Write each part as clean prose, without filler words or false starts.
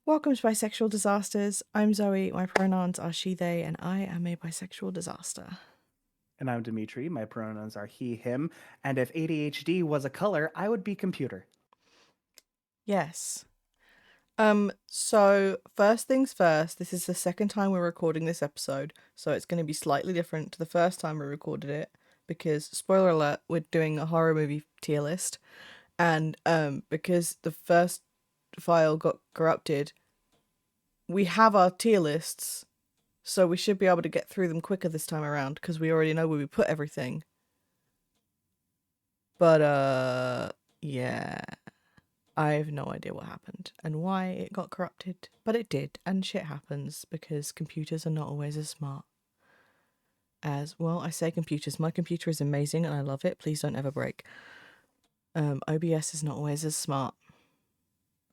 Welcome to Bisexual Disasters. I'm Zoe, my pronouns are she, they, and I am a bisexual disaster. And I'm Dimitri. My pronouns are he, him. And if ADHD was a color, I would be computer. Yes. So first things first, this is the second time we're recording this episode, so it's going to be slightly different to the first time we recorded it, because, spoiler alert, we're doing a horror movie tier list, and because the first file got corrupted, we have our tier lists, so we should be able to get through them quicker this time around, because we already know where we put everything. But, yeah. I have no idea what happened and why it got corrupted, but it did, and shit happens because computers are not always as smart as, well, I say computers. My computer is amazing and I love it. Please don't ever break. OBS is not always as smart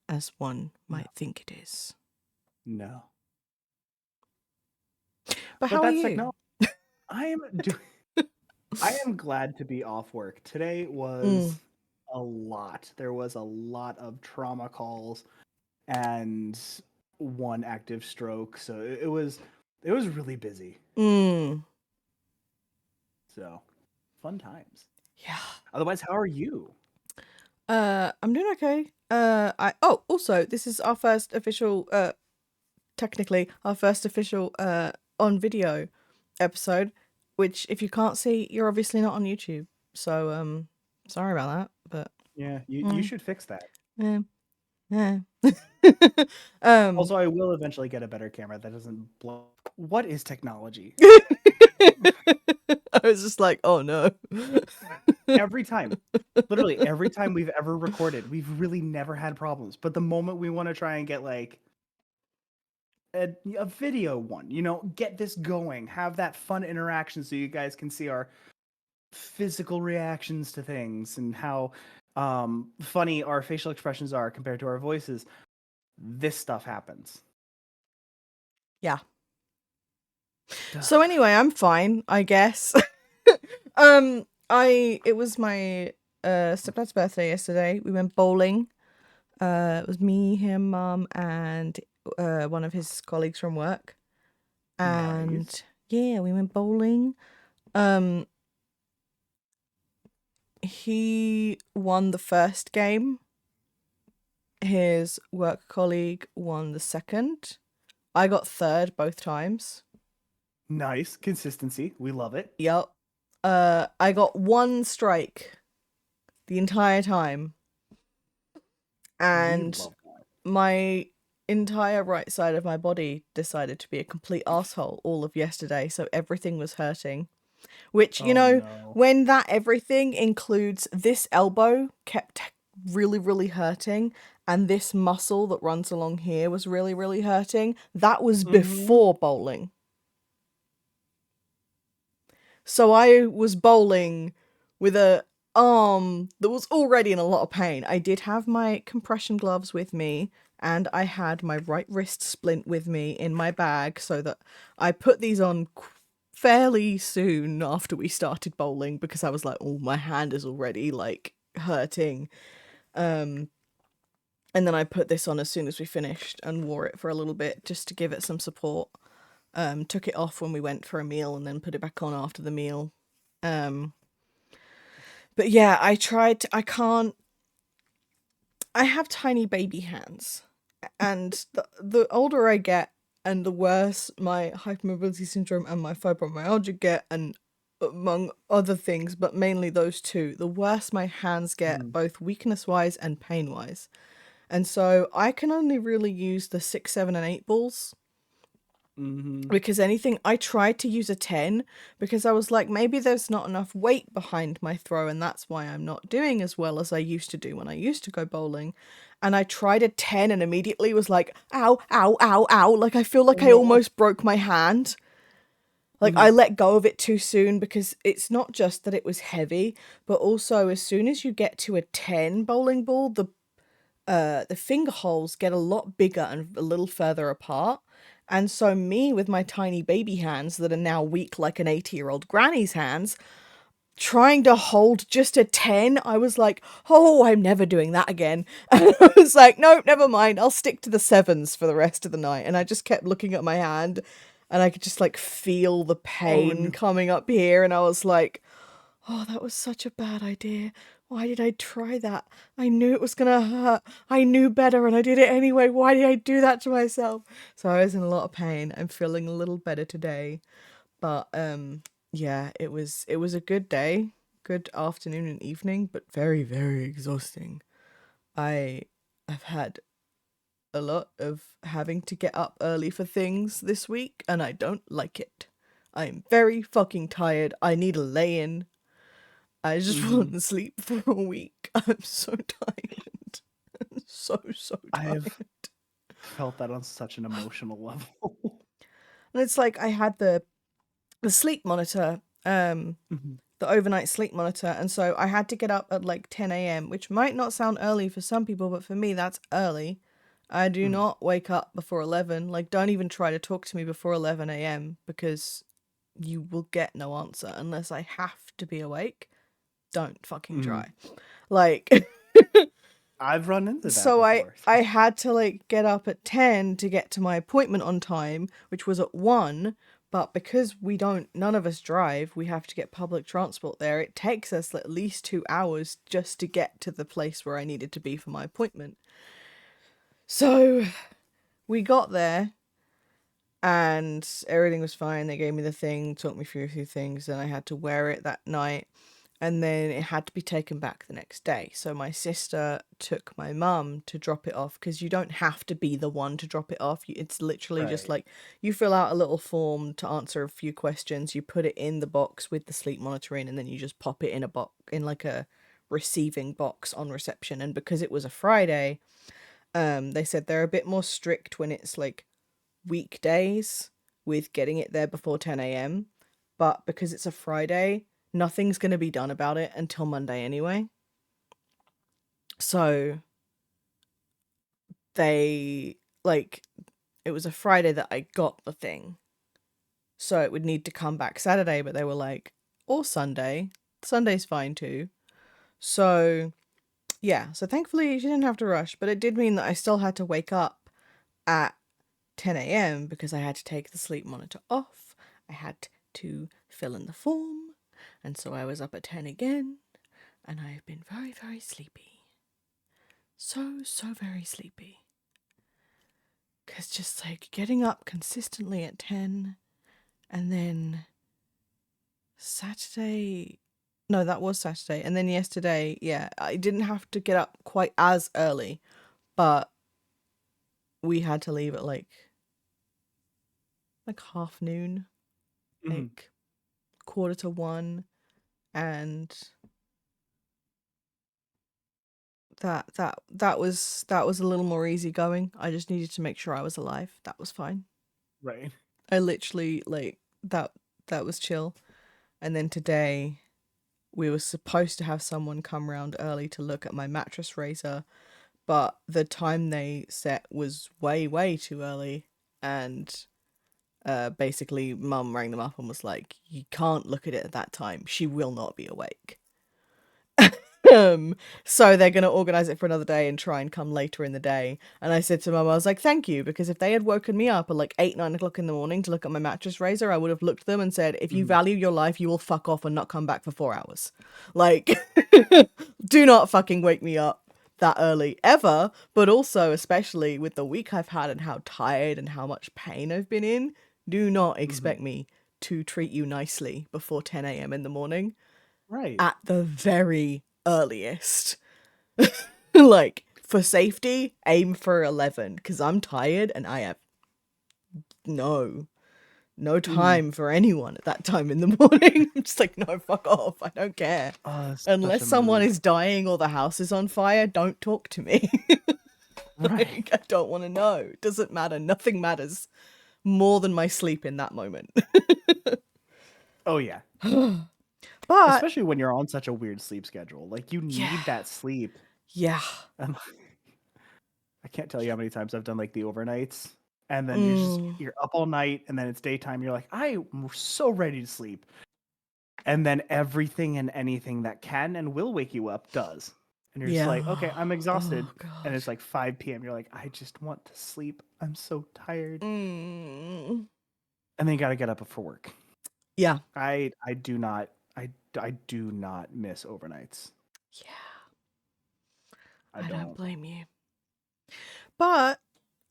as one might think it is. No. But how are that's you? technology. I am glad to be off work. Today was a lot. There was a lot of trauma calls and one active stroke. So it was really busy. So fun times. Yeah. Otherwise, how are you? I'm doing okay. Also, this is our first official, technically our first official on video episode, which, if you can't see, you're obviously not on YouTube, so sorry about that, but Yeah, you should fix that. yeah. Yeah. Also, I will eventually get a better camera that doesn't blow. What is technology? I was just like, oh no. Every time, literally every time we've ever recorded, we've really never had problems. But the moment we want to try and get like a video one, get this going, have that fun interaction so you guys can see our physical reactions to things and how funny our facial expressions are compared to our voices, this stuff happens. Yeah. So anyway, I'm fine, I guess. It was my stepdad's birthday yesterday. We went bowling. It was me, him, mum, and one of his colleagues from work. And Nice. yeah, we went bowling. He won the first game. His work colleague won the second. I got third both times. Nice consistency. We love it. Yup. I got one strike the entire time. And my entire right side of my body decided to be a complete asshole all of yesterday, so everything was hurting. Which, when that everything includes this elbow kept really, really hurting, and this muscle that runs along here was really, really hurting, that was before bowling. So I was bowling with a arm that was already in a lot of pain. I did have my compression gloves with me, and I had my right wrist splint with me in my bag, so that I put these on fairly soon after we started bowling, because I was like, oh, my hand is already like hurting. And then I put this on as soon as we finished and wore it for a little bit just to give it some support. Took it off when we went for a meal and then put it back on after the meal. But yeah, I have tiny baby hands, and the older I get and the worse my hypermobility syndrome and my fibromyalgia get, and among other things, but mainly those two, the worse my hands get, both weakness-wise and pain-wise. And so I can only really use the 6, 7, and 8 balls. Because I tried to use a 10 because I was like, maybe there's not enough weight behind my throw, and that's why I'm not doing as well as I used to do when I used to go bowling. And I tried a 10 and immediately was like, ow, ow, ow, ow. Like, I feel like I almost broke my hand. Like, I let go of it too soon, because it's not just that it was heavy, but also as soon as you get to a 10 bowling ball, the finger holes get a lot bigger and a little further apart. And so me, with my tiny baby hands that are now weak like an 80-year-old granny's hands, trying to hold just a 10, I was like, oh, I'm never doing that again. And I was like, nope, never mind. I'll stick to the 7s for the rest of the night. And I just kept looking at my hand and I could just like feel the Oh pain no. coming up here. And I was like, oh, that was such a bad idea. Why did I try that? I knew it was gonna hurt. I knew better and I did it anyway. Why did I do that to myself? So I was in a lot of pain. I'm feeling a little better today. But yeah, it was a good day, good afternoon and evening, but very, very exhausting. I have had a lot of having to get up early for things this week, and I don't like it. I'm very fucking tired. I need a lay-in. I just Mhm. want to sleep for a week. I'm so tired. So I tired. have felt that on such an emotional level. And it's like I had the sleep monitor, Mhm. the overnight sleep monitor, and so I had to get up at like 10 a.m., which might not sound early for some people, but for me that's early. I do Mm. not wake up before 11. Like, don't even try to talk to me before 11 a.m. because you will get no answer unless I have to be awake. Don't fucking Mm. try. Like, I've run into that so I before. I had to like get up at 10 to get to my appointment on time, which was at 1, but because none of us drive, we have to get public transport there. It takes us at least 2 hours just to get to the place where I needed to be for my appointment. So we got there and everything was fine. They gave me the thing, talked me through a few things, and I had to wear it that night. And then it had to be taken back the next day. So my sister took my mum to drop it off because you don't have to be the one to drop it off. It's literally just Right. like you fill out a little form to answer a few questions. You put it in the box with the sleep monitoring, and then you just pop it in a box in like a receiving box on reception. And because it was a Friday, they said they're a bit more strict when it's like weekdays with getting it there before 10 a.m. But because it's a Friday, nothing's going to be done about it until Monday anyway. So they, like, it was a Friday that I got the thing. So it would need to come back Saturday, but they were like, or Sunday. Sunday's fine too. So yeah, so thankfully she didn't have to rush, but it did mean that I still had to wake up at 10 a.m. because I had to take the sleep monitor off. I had to fill in the form, and so I was up at 10 again, and I've been very, very sleepy. So very sleepy. Because just like getting up consistently at 10, and then Saturday. No, that was Saturday. And then yesterday, yeah, I didn't have to get up quite as early, but we had to leave at like half noon, Mhm. like quarter to 1, and that was a little more easygoing. I just needed to make sure I was alive. That was fine. Right. I literally like that was chill. And then today we were supposed to have someone come round early to look at my mattress raiser, but the time they set was way too early, and basically mum rang them up and was like, you can't look at it at that time. She will not be awake. So they're gonna organize it for another day and try and come later in the day. And I said to Mum, I was like, thank you, because if they had woken me up at like 8, 9 o'clock in the morning to look at my mattress raiser, I would have looked at them and said, if you Mhm. value your life, you will fuck off and not come back for 4 hours. Like, do not fucking wake me up that early ever. But also, especially with the week I've had and how tired and how much pain I've been in, do not Mhm. expect me to treat you nicely before 10 a.m. in the morning Right. at the very earliest. Like, for safety, aim for 11 because I'm tired and I have no Mm. time for anyone at that time in the morning. I'm just like, no, fuck off. I don't care. Oh, that's such Unless a someone mood. is dying or the house is on fire, don't talk to me. Right. Like, I don't want to know. It doesn't matter. Nothing matters more than my sleep in that moment. Oh yeah. But Especially when you're on such a weird sleep schedule. Like you yeah, need that sleep. yeah. Um, I can't tell you how many times I've done like the overnights and then Mm. you're up all night and then it's daytime. You're like, I'm so ready to sleep. and then everything and anything that can and will wake you up does. And you're just Yeah. like, okay, I'm exhausted. Oh god. And it's like 5 p.m. You're like, I just want to sleep. I'm so tired. Mm. And then you got to get up for work. Yeah. I do not miss overnights. Yeah. I I don't don't. blame you. But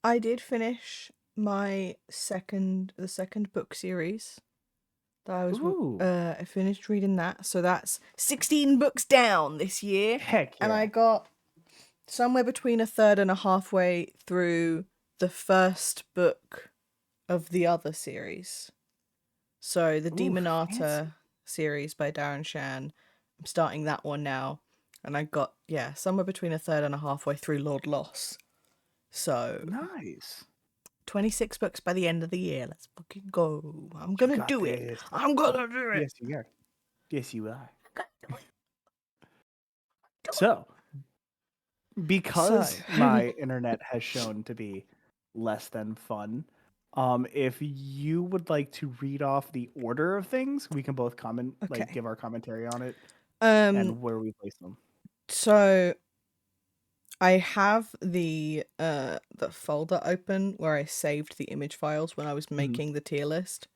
I did finish the second book series. That Ooh. I finished reading that. So that's 16 books down this year. Heck yeah. And I got somewhere between a third and a halfway through the first book of the other series. So the Ooh, Demonata fancy. series by Darren Shan. I'm starting that one now. And I got, somewhere between a third and a halfway through Lord Loss. So Nice. 26 books by the end of the year. Let's fucking go. I'm You gonna got do it. this. I'm gonna do it. Yes, you are. Yes, you are. So, because my internet has shown to be less than fun, if you would like to read off the order of things, we can both comment, Okay. give our commentary on it Um, and where we place them. so I have the folder open where I saved the image files when I was making the tier list.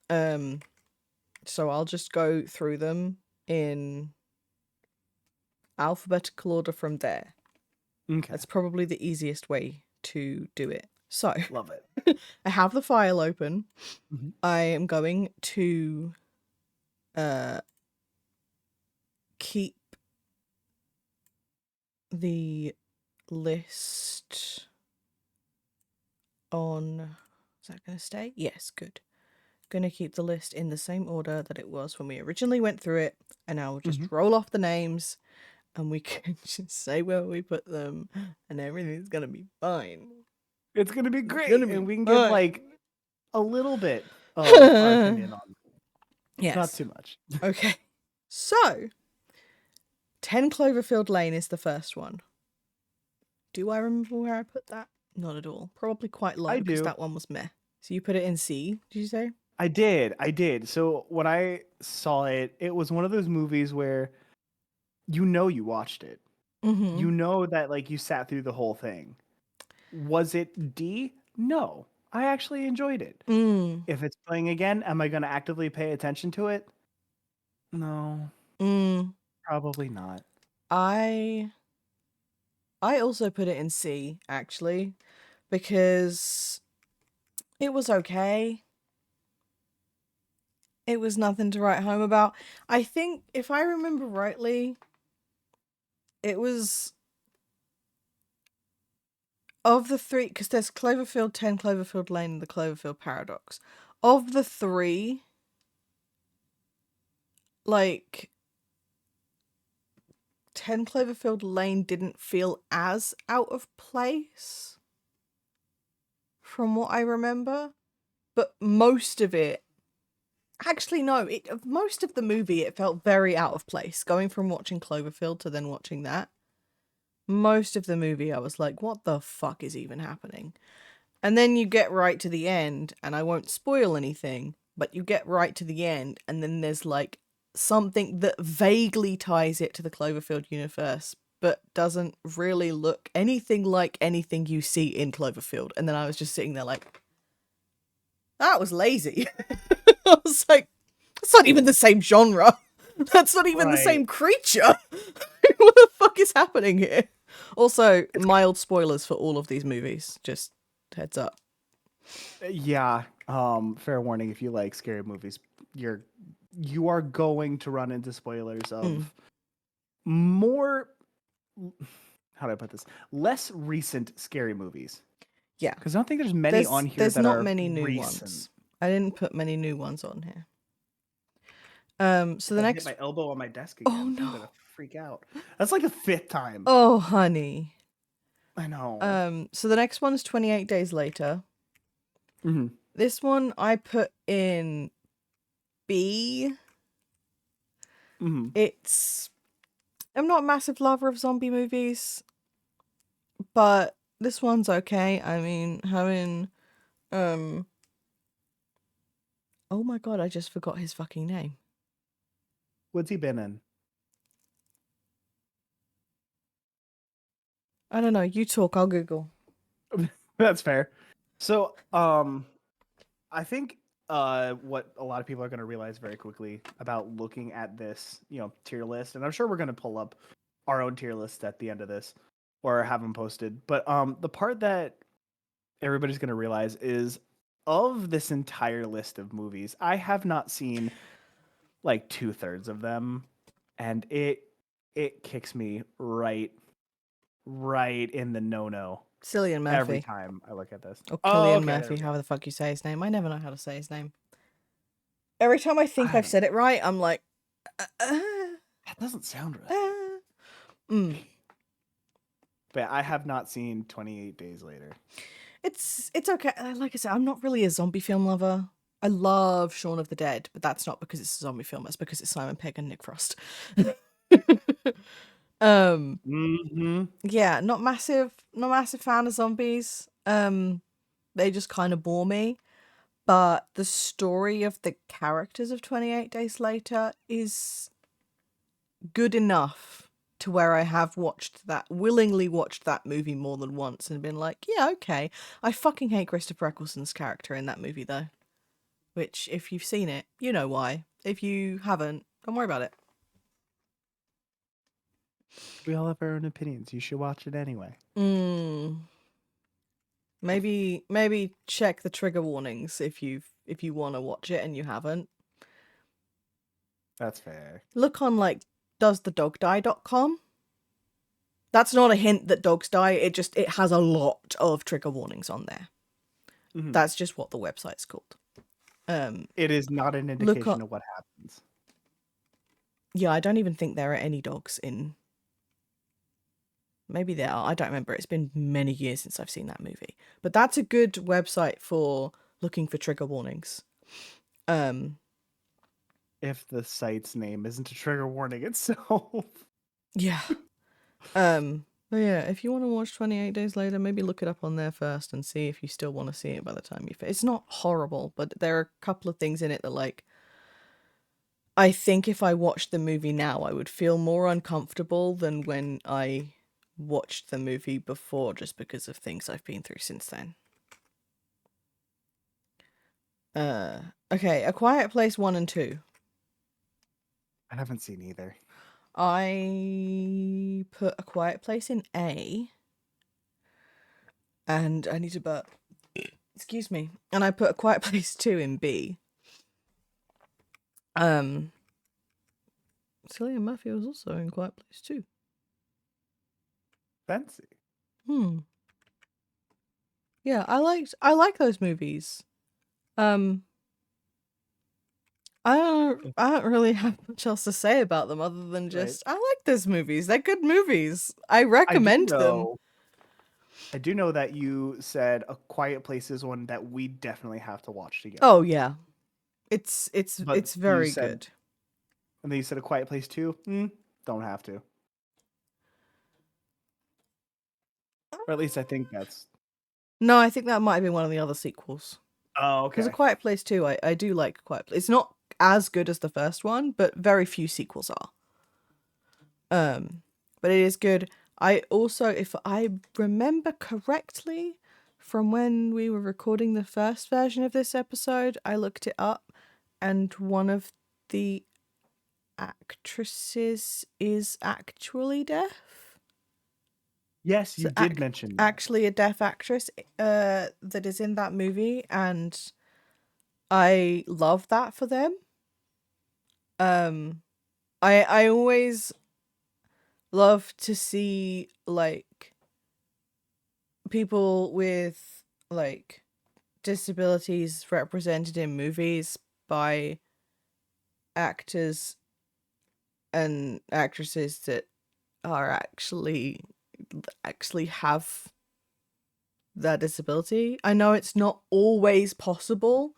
So I'll just go through them in alphabetical order from there. Okay. That's probably the easiest way to do it. So Love it. I have the file open. Mhm. I am going to keep the list on. Is that going to stay? Yes, good. Going to keep the list in the same order that it was when we originally went through it, and I'll just roll off the names, and we can just say where we put them, and everything's going to be fine. It's gonna be great, gonna be and we can give fine. like a little bit of our opinion on it. Yes. Not too much. Okay. So, 10 Cloverfield Lane is the first one. Do I remember where I put that? Not at all. Probably quite low I because do. that one was meh. So you put it in C, did you say? I did. So when I saw it, it was one of those movies where you watched it. Mm-hmm. You know that like you sat through the whole thing. Was it D? No. I actually enjoyed it. If it's playing again, am I going to actively pay attention to it? No. Probably not. I also put it in C, actually, because it was okay. It was nothing to write home about. I think, if I remember rightly, it was of the three, because there's Cloverfield 10, Cloverfield Lane, and the Cloverfield Paradox. Of the three, like, 10 Cloverfield Lane didn't feel as out of place, from what I remember. But most of it, actually no, most of the movie it felt very out of place. Going from watching Cloverfield to then watching that, most of the movie I was like, what the fuck is even happening? And then you get right to the end, and I won't spoil anything, but you get right to the end, and then there's like something that vaguely ties it to the Cloverfield universe, but doesn't really look anything like anything you see in Cloverfield. And then I was just sitting there like, that was lazy. I was like, that's not even the same genre. That's not even the same creature. What the fuck is happening here? Also, mild spoilers for all of these movies. Just heads up. Yeah. Fair warning, if you like scary movies, you are going to run into spoilers of more, how do I put this? Less recent scary movies. Yeah. Because I don't think there's many on here There's that not are many new recent. ones. I didn't put many new ones on here. So the I next hit my elbow on my desk again. Oh no. I'm gonna freak out. That's like the 5th time. Oh honey. I know. So the next one's 28 Days Later. Mm-hmm. This one I put in B. Mm-hmm. I'm not a massive lover of zombie movies, but this one's okay. I mean, having oh my god, I just forgot his fucking name. What's he been in? I don't know. You talk. I'll Google. That's fair. So, I think what a lot of people are going to realize very quickly about looking at this, tier list, and I'm sure we're going to pull up our own tier list at the end of this or have them posted. But the part that everybody's going to realize is of this entire list of movies, I have not seen like 2/3 of them, and it kicks me right in the no Cillian every Murphy. time I look at this. Or Oh, Cillian okay, there Murphy, we go. however the fuck you say his name. I never know how to say his name. Every time I think I I've don't. said it right, I'm like, That doesn't sound right. Mm. But I have not seen 28 Days Later. It's okay. Like I said, I'm not really a zombie film lover. I love Shaun of the Dead, but that's not because it's a zombie film. It's because it's Simon Pegg and Nick Frost. Yeah, not massive fan of zombies. They just kind of bore me. But the story of the characters of 28 Days Later is good enough to where I have willingly watched that movie more than once and been like, yeah, okay. I fucking hate Christopher Eccleston's character in that movie though. Which, if you've seen it, you know why. If you haven't, don't worry about it. We all have our own opinions. You should watch it anyway. Maybe check the trigger warnings if you want to watch it and you haven't. That's fair. Look on like doesthedogdie.com. That's not a hint that dogs die. It has a lot of trigger warnings on there. Mm-hmm. That's just what the website's called. It is not an indication of what happens. Yeah, I don't even think there are any dogs in. Maybe there are. I don't remember. It's been many years since I've seen that movie. But that's a good website for looking for trigger warnings. If the site's name isn't a trigger warning itself. Yeah. But yeah, if you want to watch 28 Days Later, maybe look it up on there first and see if you still want to see it by the time it's not horrible, but there are a couple of things in it that, like, I think if I watched the movie now, I would feel more uncomfortable than when I watched the movie before, just because of things I've been through since then. Okay, A Quiet Place 1 and 2. I haven't seen either. I put A Quiet Place in A. And I need to burp. Excuse me. And I put A Quiet Place 2 in B. Cillian Murphy was also in Quiet Place 2. Fancy. Yeah, I like those movies. I don't really have much else to say about them other than just I like those movies. They're good movies. I recommend them. I do know that you said A Quiet Place is one that we definitely have to watch together. Oh yeah. It's But very you said, good. And then you said A Quiet Place 2? Don't have to. Or at least I think that's... No, I think that might have been one of the other sequels. Oh, okay. Because A Quiet Place 2, I do like Quiet Place. It's not as good as the first one, but very few sequels are. But it is good. I also, if I remember correctly, from when we were recording the first version of this episode, I looked it up, and one of the actresses is actually deaf. Yes, you did mention that. Actually a deaf actress that is in that movie, and I love that for them. I always love to see, like, people with, like, disabilities represented in movies by actors and actresses that are actually have that disability. I know it's not always possible,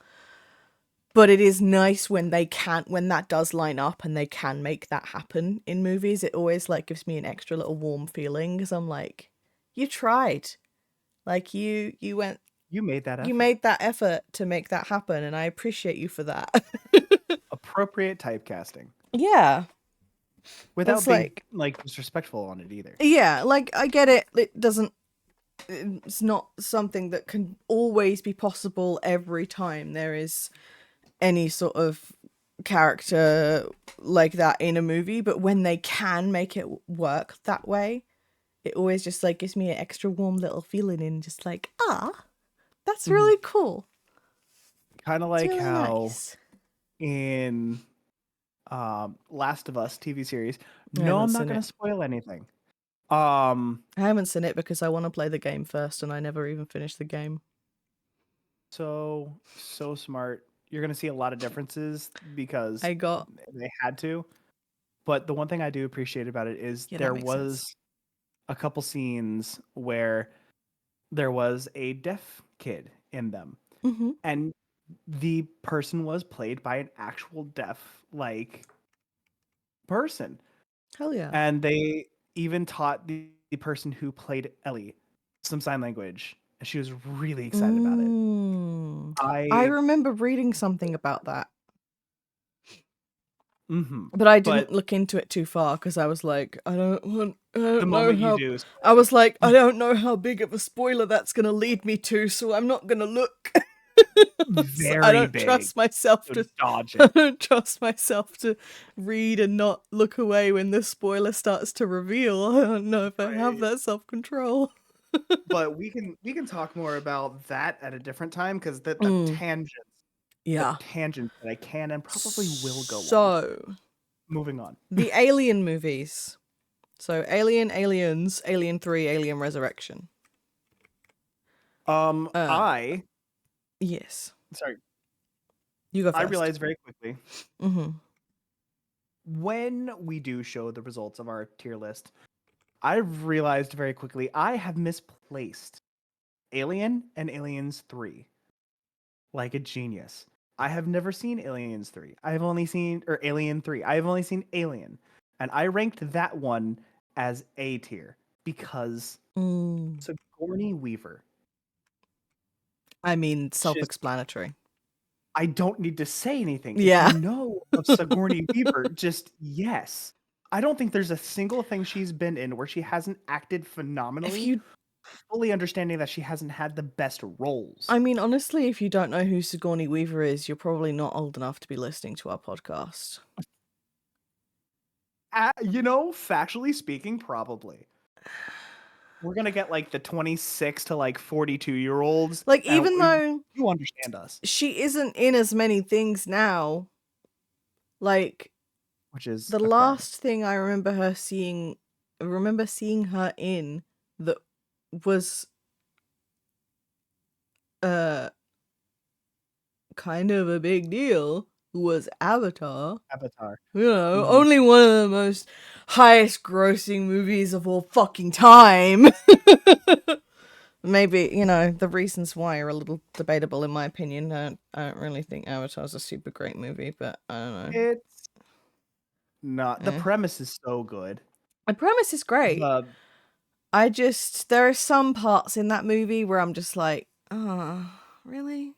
but it is nice when that does line up and they can make that happen in movies. It always, like, gives me an extra little warm feeling, because I'm like, you tried. Like, you made that effort to make that happen, and I appreciate you for that. Appropriate typecasting. Yeah, without it's being like, like disrespectful on it either. yeah, like I get it. It doesn't. It's not something that can always be possible every time there is any sort of character like that in a movie, but when they can make it work that way, it always just like gives me an extra warm little feeling in just like, that's Mhm. really cool. Kind of It's like really how nice. in Last of Us TV series. I No, haven't I'm not seen going it. to spoil anything. Um, I haven't seen it because I want to play the game first and I never even finished the game. so smart. You're going to see a lot of differences because I got, they had to. But the one thing I do appreciate about it is yeah, that there makes sense. was a couple scenes where there was a deaf kid in them, Mm-hmm. and the person was played by an actual deaf like person. Hell yeah. And they even taught the person who played Ellie some sign language, and she was really excited about it. Mm. I I remember reading something about that, mhm. but I didn't But look into it too far because I was like, I the don't know moment you how. do, I spoilers. was like, I don't know how big of a spoiler that's gonna lead me to, so I'm not gonna look. So I Very don't big. trust myself So to. dodge I it. don't trust myself to read and not look away when the spoiler starts to reveal. I don't know if I have Right. that self control. But we can talk more about that at a different time because Mm, the yeah. tangents that I can and probably will go on. So Moving on. the Alien movies. So Alien, Aliens, Alien 3, Alien Resurrection. Um, I yes. sorry, You go I first. realized very quickly Mm-hmm. when we do show the results of our tier list, I've realized very quickly I have misplaced Alien and Aliens 3 like a genius. I have never seen Aliens 3. I have only seen or Alien 3. I have only seen Alien. And I ranked that one as A tier because Mm. Sigourney Weaver I mean, just self-explanatory. I don't need to say anything. If you Yeah. know of Sigourney Weaver, just yes. I don't think there's a single thing she's been in where she hasn't acted If phenomenally, you, fully understanding that she hasn't had the best roles. I mean, honestly, if you don't know who Sigourney Weaver is, you're probably not old enough to be listening to our podcast. Factually speaking, probably. We're gonna get like the 26 to like 42-year-olds, Like, and even though you understand us, she isn't in as many things now, like, which is the a crime. last thing I remember seeing her in that was uh kind of a big deal was Avatar. Avatar. You know, Mhm. only one of the most highest grossing movies of all fucking time. Maybe, the reasons why are a little debatable in my opinion. I don't really think Avatar's a super great movie, but I don't know. It's not. The Eh. premise is so good. The premise is great. The There are some parts in that movie where I'm just like, oh, really?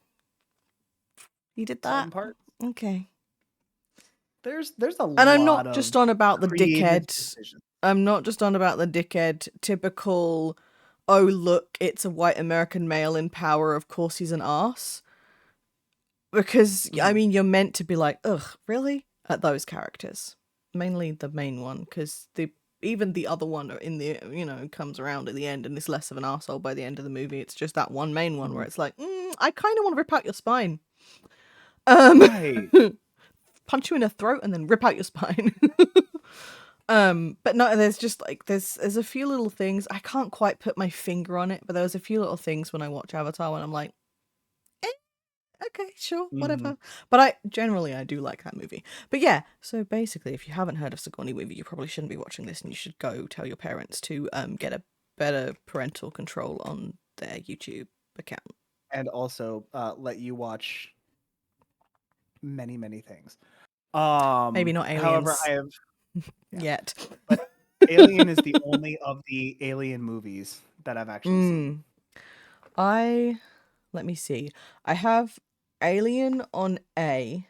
You did that? some part Okay. there's a And I'm lot not of just on about the creative dickhead. decisions. I'm not just on about the dickhead typical, oh, look, it's a white American male in power, of course he's an arse. Because, I Mhm. mean, you're meant to be like, ugh, really? At those characters. Mainly the main one, because even the other one comes around at the end and is less of an asshole by the end of the movie. It's just that one main one where Mhm. it's like, I kind of want to rip out your spine. Um, Right. punch you in the throat and then rip out your spine. But no, there's just like there's a few little things. I can't quite put my finger on it, but there was a few little things when I watch Avatar when I'm like, eh, okay, sure, Mhm. whatever. But I do like that movie. But yeah, so basically, if you haven't heard of Sigourney Weaver, you probably shouldn't be watching this, and you should go tell your parents to get a better parental control on their YouTube account. And also let you watch many things. Maybe not However, Aliens I have yeah, yet. but Alien is the only of the Alien movies that I've actually seen. Mm. Let me see. I have Alien on A.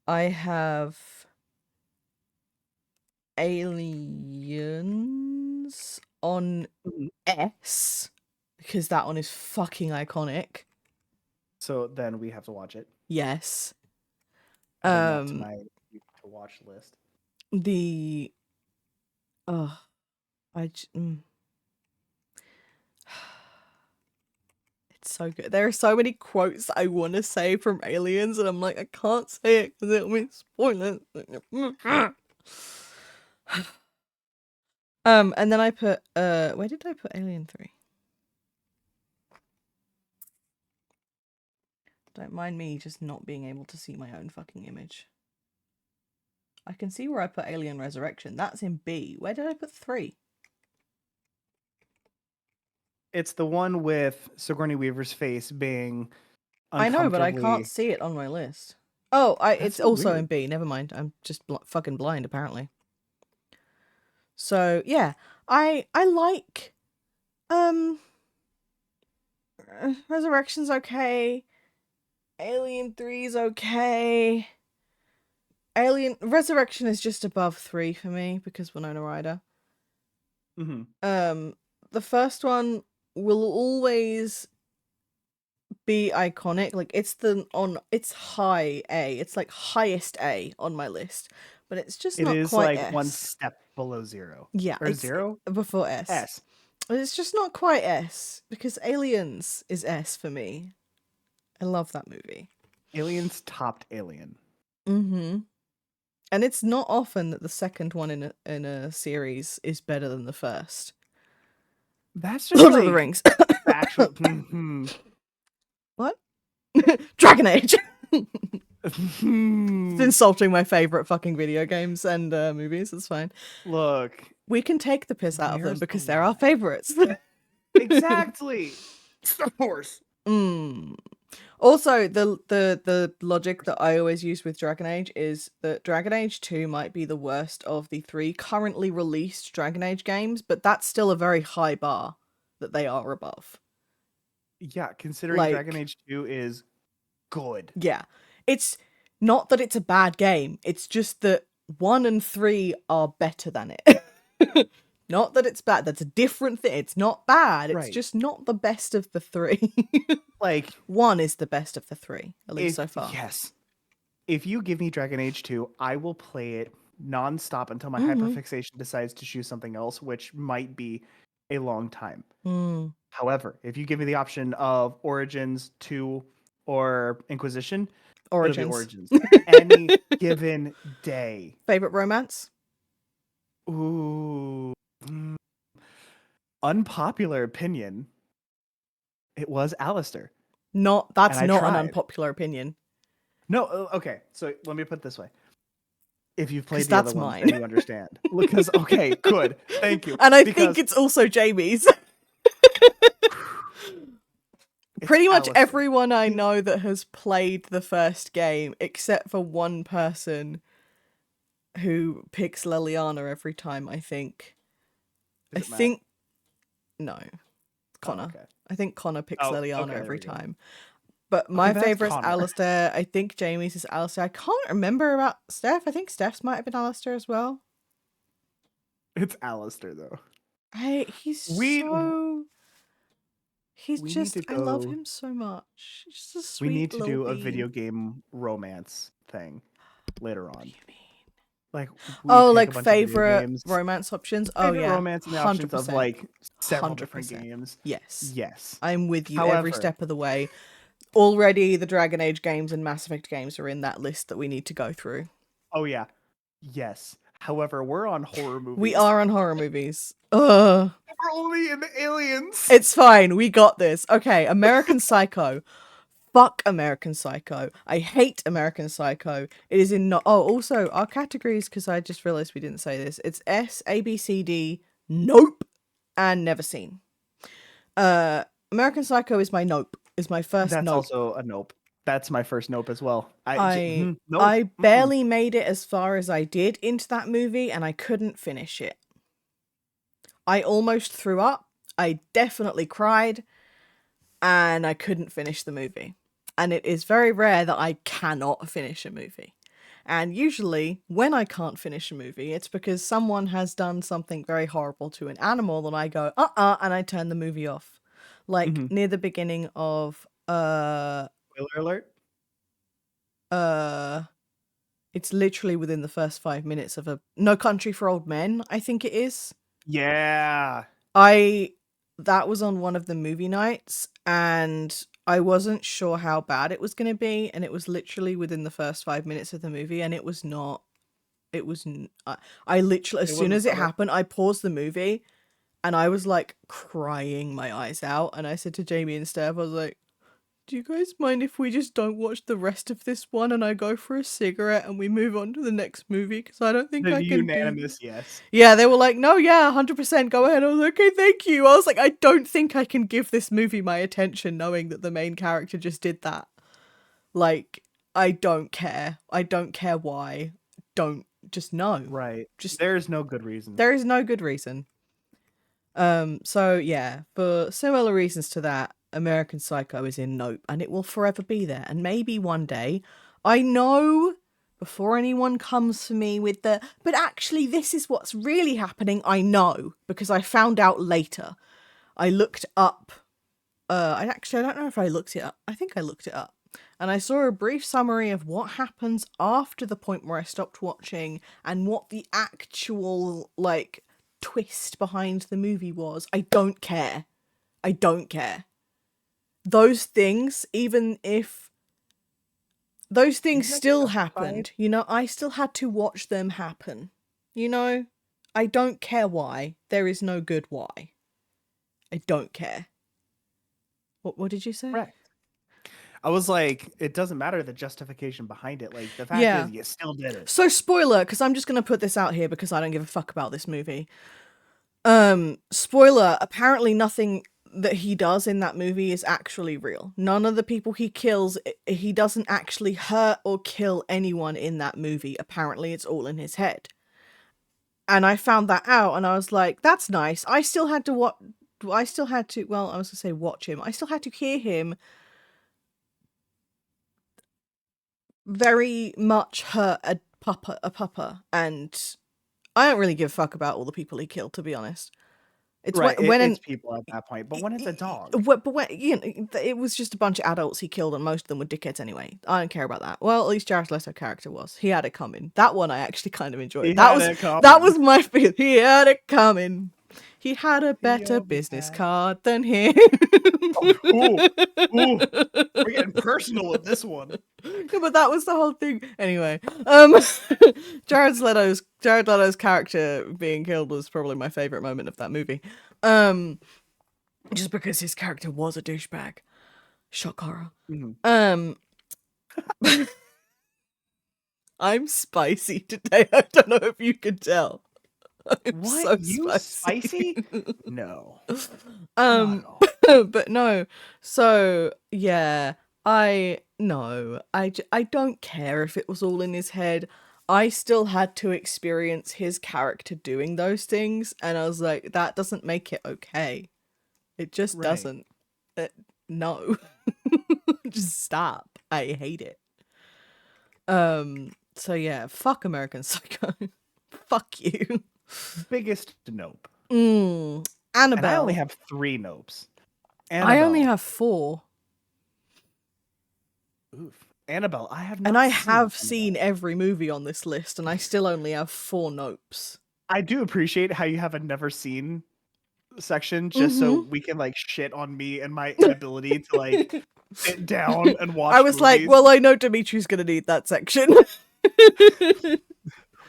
I have Aliens on Mhm. S because that one is fucking iconic. So then we have to watch it. Yes. Adding that to Um, my to watch list. the oh, it's so good. There are so many quotes that I want to say from Aliens, and I'm like, I can't say it because it'll be spoilers. And then I put where did I put Alien 3? Don't mind me just not being able to see my own fucking image. I can see where I put Alien Resurrection. That's in B. Where did I put 3? It's the one with Sigourney Weaver's face being I know, but I can't uncomfortably. see it on my list. Oh, That's it's so also in weird. B. Never mind. I'm just fucking blind apparently. So yeah, I like Resurrection's okay. Alien 3's okay. Alien Resurrection is just above 3 for me because Winona Ryder. Hmm. The first one will always be iconic. Like it's high A. It's like highest A on my list, but it's just It not is quite like one S. step below 0 Yeah, or it's 0 before S. S. But it's just not quite S because Aliens is S for me. I love that movie. Aliens topped Alien. Mm-hmm. And it's not often that the second one in a series is better than the first. That's just Lord of the like Rings. factual. What? Dragon Age. It's insulting my favorite fucking video games and movies. It's fine. Look, We can take the piss out of them where's the because they're our line? favorites. Exactly. Star Wars. Also, the logic that I always use with Dragon Age is that Dragon Age 2 might be the worst of the 3 currently released Dragon Age games, but that's still a very high bar that they are above. Yeah, considering Dragon Like, Age 2 is good. yeah. It's not that it's a bad game, it's just that 1 and 3 are better than it. Not that it's bad, that's a different thing. It's not bad, it's Right. just not the best of the 3. Like 1 is the best of the 3, at least so far. Yes. If you give me Dragon Age 2, I will play it nonstop until my Mhm. hyperfixation decides to choose something else, which might be a long time. Mm. However, if you give me the option of Origins 2 or Inquisition, it'll be Origins. Origins. Any given day. Favorite romance? Ooh. Unpopular opinion. It was Alistair. That's And I not an tried. unpopular opinion. No, okay. So let me put it this way. If you've played 'Cause the other that's ones, mine. then you understand. Because okay, good. Thank you. And I Because think it's also Jamie's. it's Pretty much Alistair. everyone I know that has played the first game, except for one person who picks Liliana every time, I think. Is it Matt? No, Connor. Oh, okay. I think Connor picks Oh, Liliana okay, there every we go. time. But Okay, my but that's favourite's Connor. Alistair. I think Jamie's is Alistair. I can't remember about Steph. I think Steph's might have been Alistair as well. It's Alistair though. He's We need just, to I love go. him so much. He's just a sweet We need to little do a bean. video game romance thing later What on. do you mean? Like Oh, take like a bunch of video favorite games, romance options? Oh favorite yeah. romance and the options of 100%. like several different 100%. games. Yes. Yes. I'm with you every However, step of the way. Already the Dragon Age games and Mass Effect games are in that list that we need to go through. oh yeah. Yes. However, we're on horror movies. We are on horror movies. Ugh. We're only in Aliens. It's fine. We got this. Okay, American Psycho. Fuck American Psycho. I hate American Psycho. It is in not. Oh, also our categories, because I just realized we didn't say this. It's S, A, B, C, D, Nope, and Never Seen. American Psycho is my Nope. Is my first That's Nope. also a Nope. That's my first Nope as well. I Nope. barely made it as far as I did into that movie, and I couldn't finish it. I almost threw up. I definitely cried, and I couldn't finish the movie. And it is very rare that I cannot finish a movie. And usually, when I can't finish a movie, it's because someone has done something very horrible to an animal, and I go, and I turn the movie off. Like Mhm. near the beginning of Spoiler alert. uh it's literally within the first 5 minutes of a No Country for Old Men, I think it is. Yeah. That was on one of the movie nights, and I wasn't sure how bad it was going to be, and it was literally within the first 5 minutes of the movie, and it was not. It was. I literally, as It soon wasn't as it subtle. happened, I paused the movie, and I was like crying my eyes out, and I said to Jamie and Steph, I was like, "Do you guys mind if we just don't watch the rest of this one, and I go for a cigarette, and we move on to the next movie? Because I don't think The I can do." unanimous yes. Yeah, they were like, "No, yeah, 100%, go ahead." I was like, "Okay, thank you." I was like, I don't think I can give this movie my attention knowing that the main character just did that. Like, I don't care. I don't care why. Don't, just no. Right. Just, There's no good reason. there is no good reason. So yeah, for similar reasons to that, American Psycho is in Nope, and it will forever be there. And maybe one day, I know, before anyone comes for me with the, but actually this is what's really happening, I know, because I found out later. I looked up, I don't know if I looked it up. I think I looked it up. And I saw a brief summary of what happens after the point where I stopped watching and what the actual, like, twist behind the movie was. I don't care. I don't care. Those things, even if those things Isn't it still justified? happened, you know, I still had to watch them happen. You know, I don't care why. There is no good why. I don't care. What did you say? Correct. I was like, it doesn't matter the justification behind it. Like the fact Yeah. is, you still did it. So spoiler, because I'm just gonna put this out here because I don't give a fuck about this movie. Spoiler, apparently nothing that he does in that movie is actually real. None of the people he kills, he doesn't actually hurt or kill anyone in that movie. Apparently it's all in his head. And I found that out and I was like, that's nice. I still had to well, I was gonna say watch him. I still had to hear him very much hurt a pupper, and I don't really give a fuck about all the people he killed, to be honest. It's Right. when It's people at that point. But when it's a dog. but when, you know, it was just a bunch of adults he killed, and most of them were dickheads anyway. I don't care about that. Well, at least Jared Leto character was. He had it coming. That one I actually kind of enjoyed. He That had it that coming. was my feel. He had it coming. He had a better always business had. card than him. Ooh, we're getting personal with this one. Yeah, but that was the whole thing. Anyway, Jared Leto's character being killed was probably my favorite moment of that movie. Just because his character was a douchebag. Shock horror. Mhm. I'm spicy today. I don't know if you can tell. I'm What? so You spicy? No. Um, Not at all. but no. So yeah, I don't care if it was all in his head. I still had to experience his character doing those things, and I was like, that doesn't make it okay. It just Right. doesn't. No. Just stop. I hate it. So yeah, fuck American Psycho. Fuck you. Biggest nope. Annabelle. And I only have 3 nopes. I only Annabelle. have 4. Oof. Annabelle, I have not And I seen have Annabelle. seen every movie on this list, and I still only have 4 nopes. I do appreciate how you have a never seen section just so we can like shit on me and my inability to like sit down and watch I was like, movies. well, I know Dimitri's gonna need that section.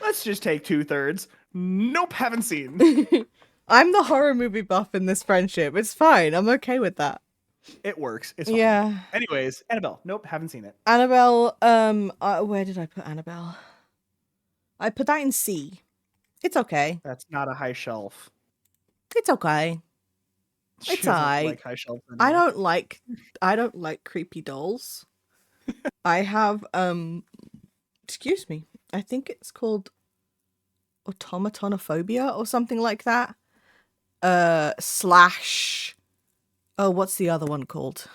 Let's just take 2/3. Nope, haven't seen. I'm the horror movie buff in this friendship. It's fine. I'm okay with that. It works. It's fine. Yeah. Anyways, Annabelle. Nope, haven't seen it. Annabelle, where did I put Annabelle? I put that in C. It's okay. That's not a high shelf. It's okay. She It's doesn't alright. like high shelf I anymore. don't like creepy dolls. I have excuse me. I think it's called automatonophobia or something like that. Slash, oh, what's the other one called?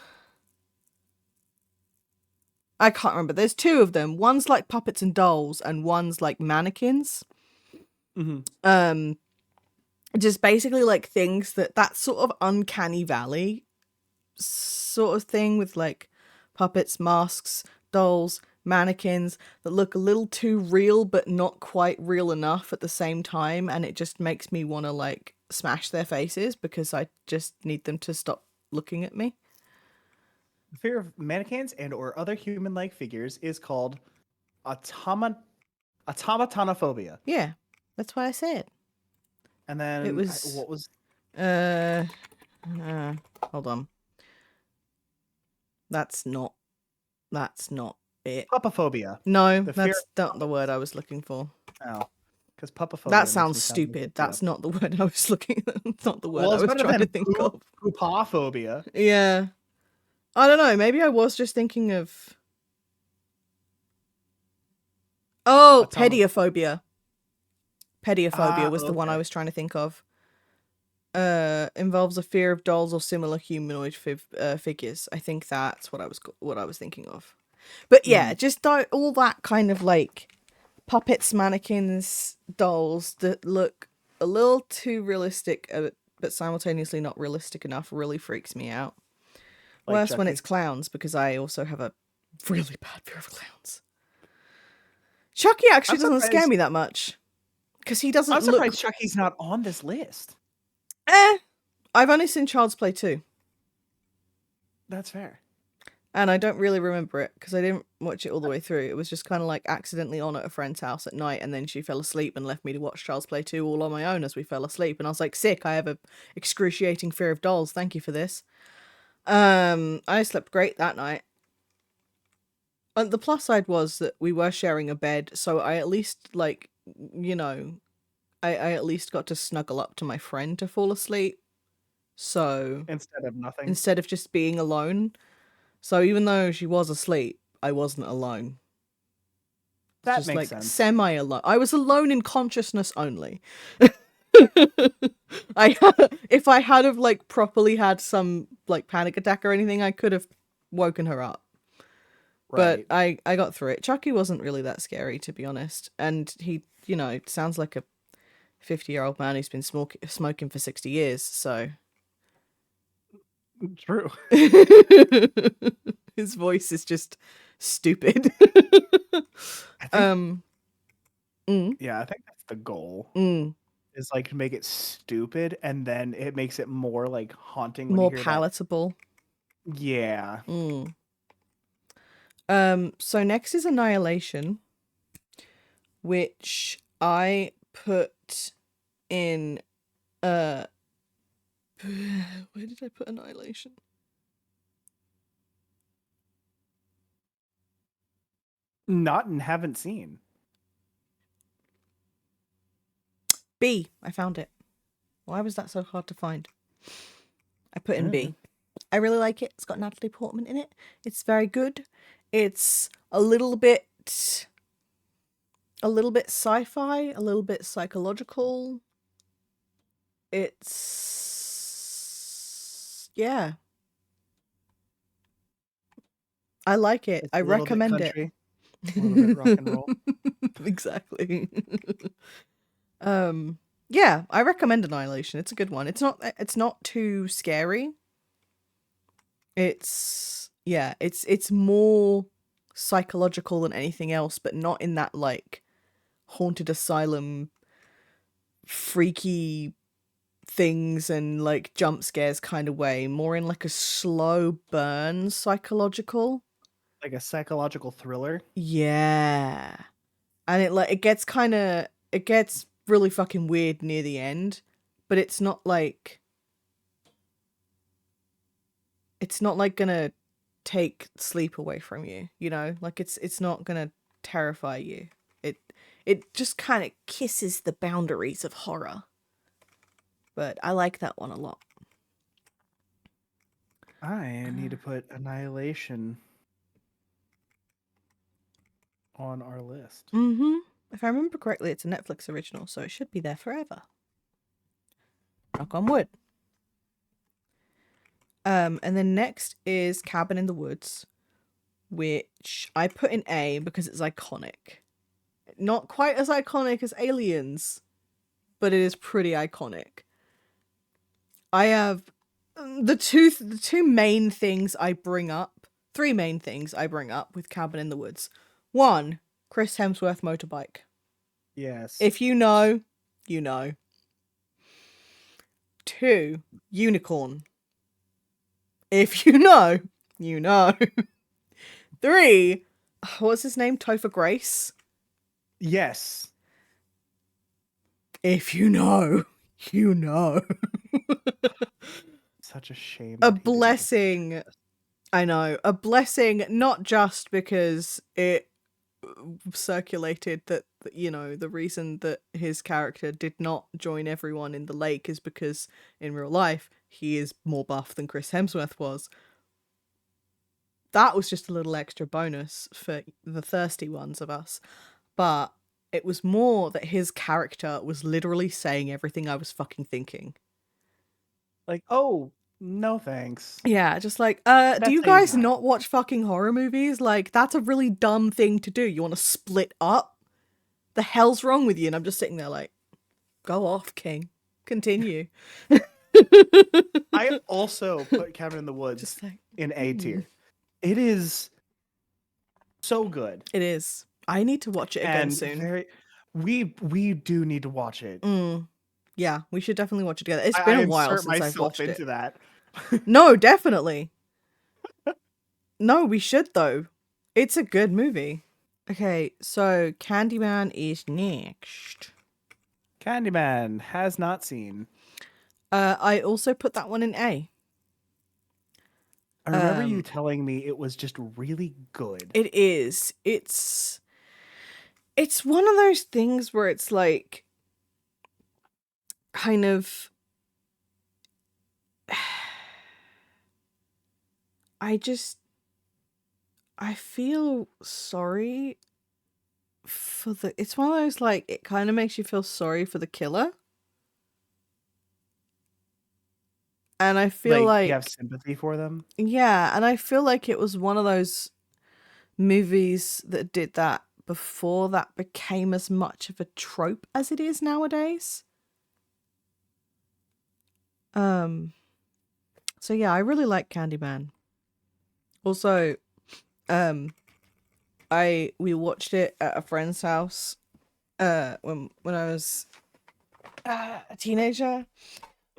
I can't remember. There's two of them. One's like puppets and dolls, and one's like mannequins. Just basically like things that sort of uncanny valley sort of thing with like puppets, masks, dolls, mannequins that look a little too real but not quite real enough at the same time, and it just makes me want to like smash their faces because I just need them to stop looking at me. The fear of mannequins and or other human-like figures is called automatanophobia. Yeah, that's why I said And then it was. what was Hold on. That's not it. pupophobia? No, The fear that's not the word I was looking for. Oh, because pupophobia. That makes sounds me sound stupid. ridiculous. That's not the word I was looking at. That's not the word Well, I it's was better trying than to think of. pupophobia. Yeah. I don't know. Maybe I was just thinking of. Oh, pediophobia. Pediophobia was the one I was trying to think of. Involves a fear of dolls or similar humanoid figures. I think that's what I was thinking of. But yeah, just all that kind of like puppets, mannequins, dolls that look a little too realistic, but simultaneously not realistic enough, really freaks me out. Like Worse when Chucky. it's clowns, because I also have a really bad fear of clowns. Chucky actually doesn't scare me that much. Because he doesn't I'm look... surprised Chucky's not on this list. I've only seen Child's Play 2. That's fair. And I don't really remember it, because I didn't watch it all the way through. It was just kind of like accidentally on at a friend's house at night, and then she fell asleep and left me to watch Child's Play 2 all on my own as we fell asleep. And I was like, sick, I have a excruciating fear of dolls. Thank you for this. I slept great that night. And the plus side was that we were sharing a bed, so I at least, like, you know, I at least got to snuggle up to my friend to fall asleep. So Instead of nothing. Instead of just being alone. So even though she was asleep, I wasn't alone. That just makes like sense. Semi-alone. I was alone in consciousness only. If I had have like properly had some like panic attack or anything, I could have woken her up. Right. But I got through it. Chucky wasn't really that scary, to be honest. And he, you know, sounds like a 50-year-old man who's been smoking for 60 years, so... True. His voice is just stupid. Yeah, I think that's the goal. Is like to make it stupid, and then it makes it more like haunting. When More you hear palatable. That. Yeah. So next is Annihilation, which I put in where did I put Annihilation? Not and haven't seen. B. I found it. Why was that so hard to find? I put in B. I really like it. It's got Natalie Portman in it. It's very good. It's a little bit sci-fi, a little bit psychological. Yeah. I like it. I recommend it. A little bit rock and roll. Exactly. Yeah, I recommend Annihilation. It's a good one. It's not too scary. It's more psychological than anything else, but not in that like haunted asylum freaky things and like jump scares kind of way, more in like a slow burn psychological. Like a psychological thriller? Yeah. And it gets really fucking weird near the end, but it's not like gonna take sleep away from you, you know? Like it's not gonna terrify you. It just kind of kisses the boundaries of horror. But I like that one a lot. I need to put Annihilation on our list. If I remember correctly, it's a Netflix original, so it should be there forever. Knock on wood. And then next is Cabin in the Woods, which I put in A because it's iconic. Not quite as iconic as Aliens, but it is pretty iconic. I have the two main things I bring up, three main things I bring up with Cabin in the Woods. One, Chris Hemsworth motorbike. Yes. If you know, you know. 2, unicorn. If you know, you know. 3, what's his name? Topher Grace. Yes. If you know, you know. Such a shame. A that he didn't blessing. I know. A blessing, not just because it circulated that, you know, the reason that his character did not join everyone in the lake is because in real life he is more buff than Chris Hemsworth was. That was just a little extra bonus for the thirsty ones of us. But it was more that his character was literally saying everything I was fucking thinking. Like, oh, no thanks. Yeah, just like, do That you same guys time. not watch fucking horror movies? Like, that's a really dumb thing to do. You want to split up? The hell's wrong with you? And I'm just sitting there like, go off, King. Continue. I also put Cabin in the Woods Just like, in A tier. It is so good. it is. I need to watch it again And soon. we do need to watch it. Yeah, we should definitely watch it together. It's I been a while insert since I've myself watched into it. that. No, definitely. No, we should though. It's a good movie. Okay, so Candyman is next. Candyman has not seen. I also put that one in A. I remember you telling me it was just really good. It is. It's one of those things where it's like kind of I feel sorry for it's one of those like it kind of makes you feel sorry for the killer. And I feel like you have sympathy for them. yeah, and I feel like it was one of those movies that did that before that became as much of a trope as it is nowadays. So yeah, I really like Candyman. Also, we watched it at a friend's house when I was a teenager.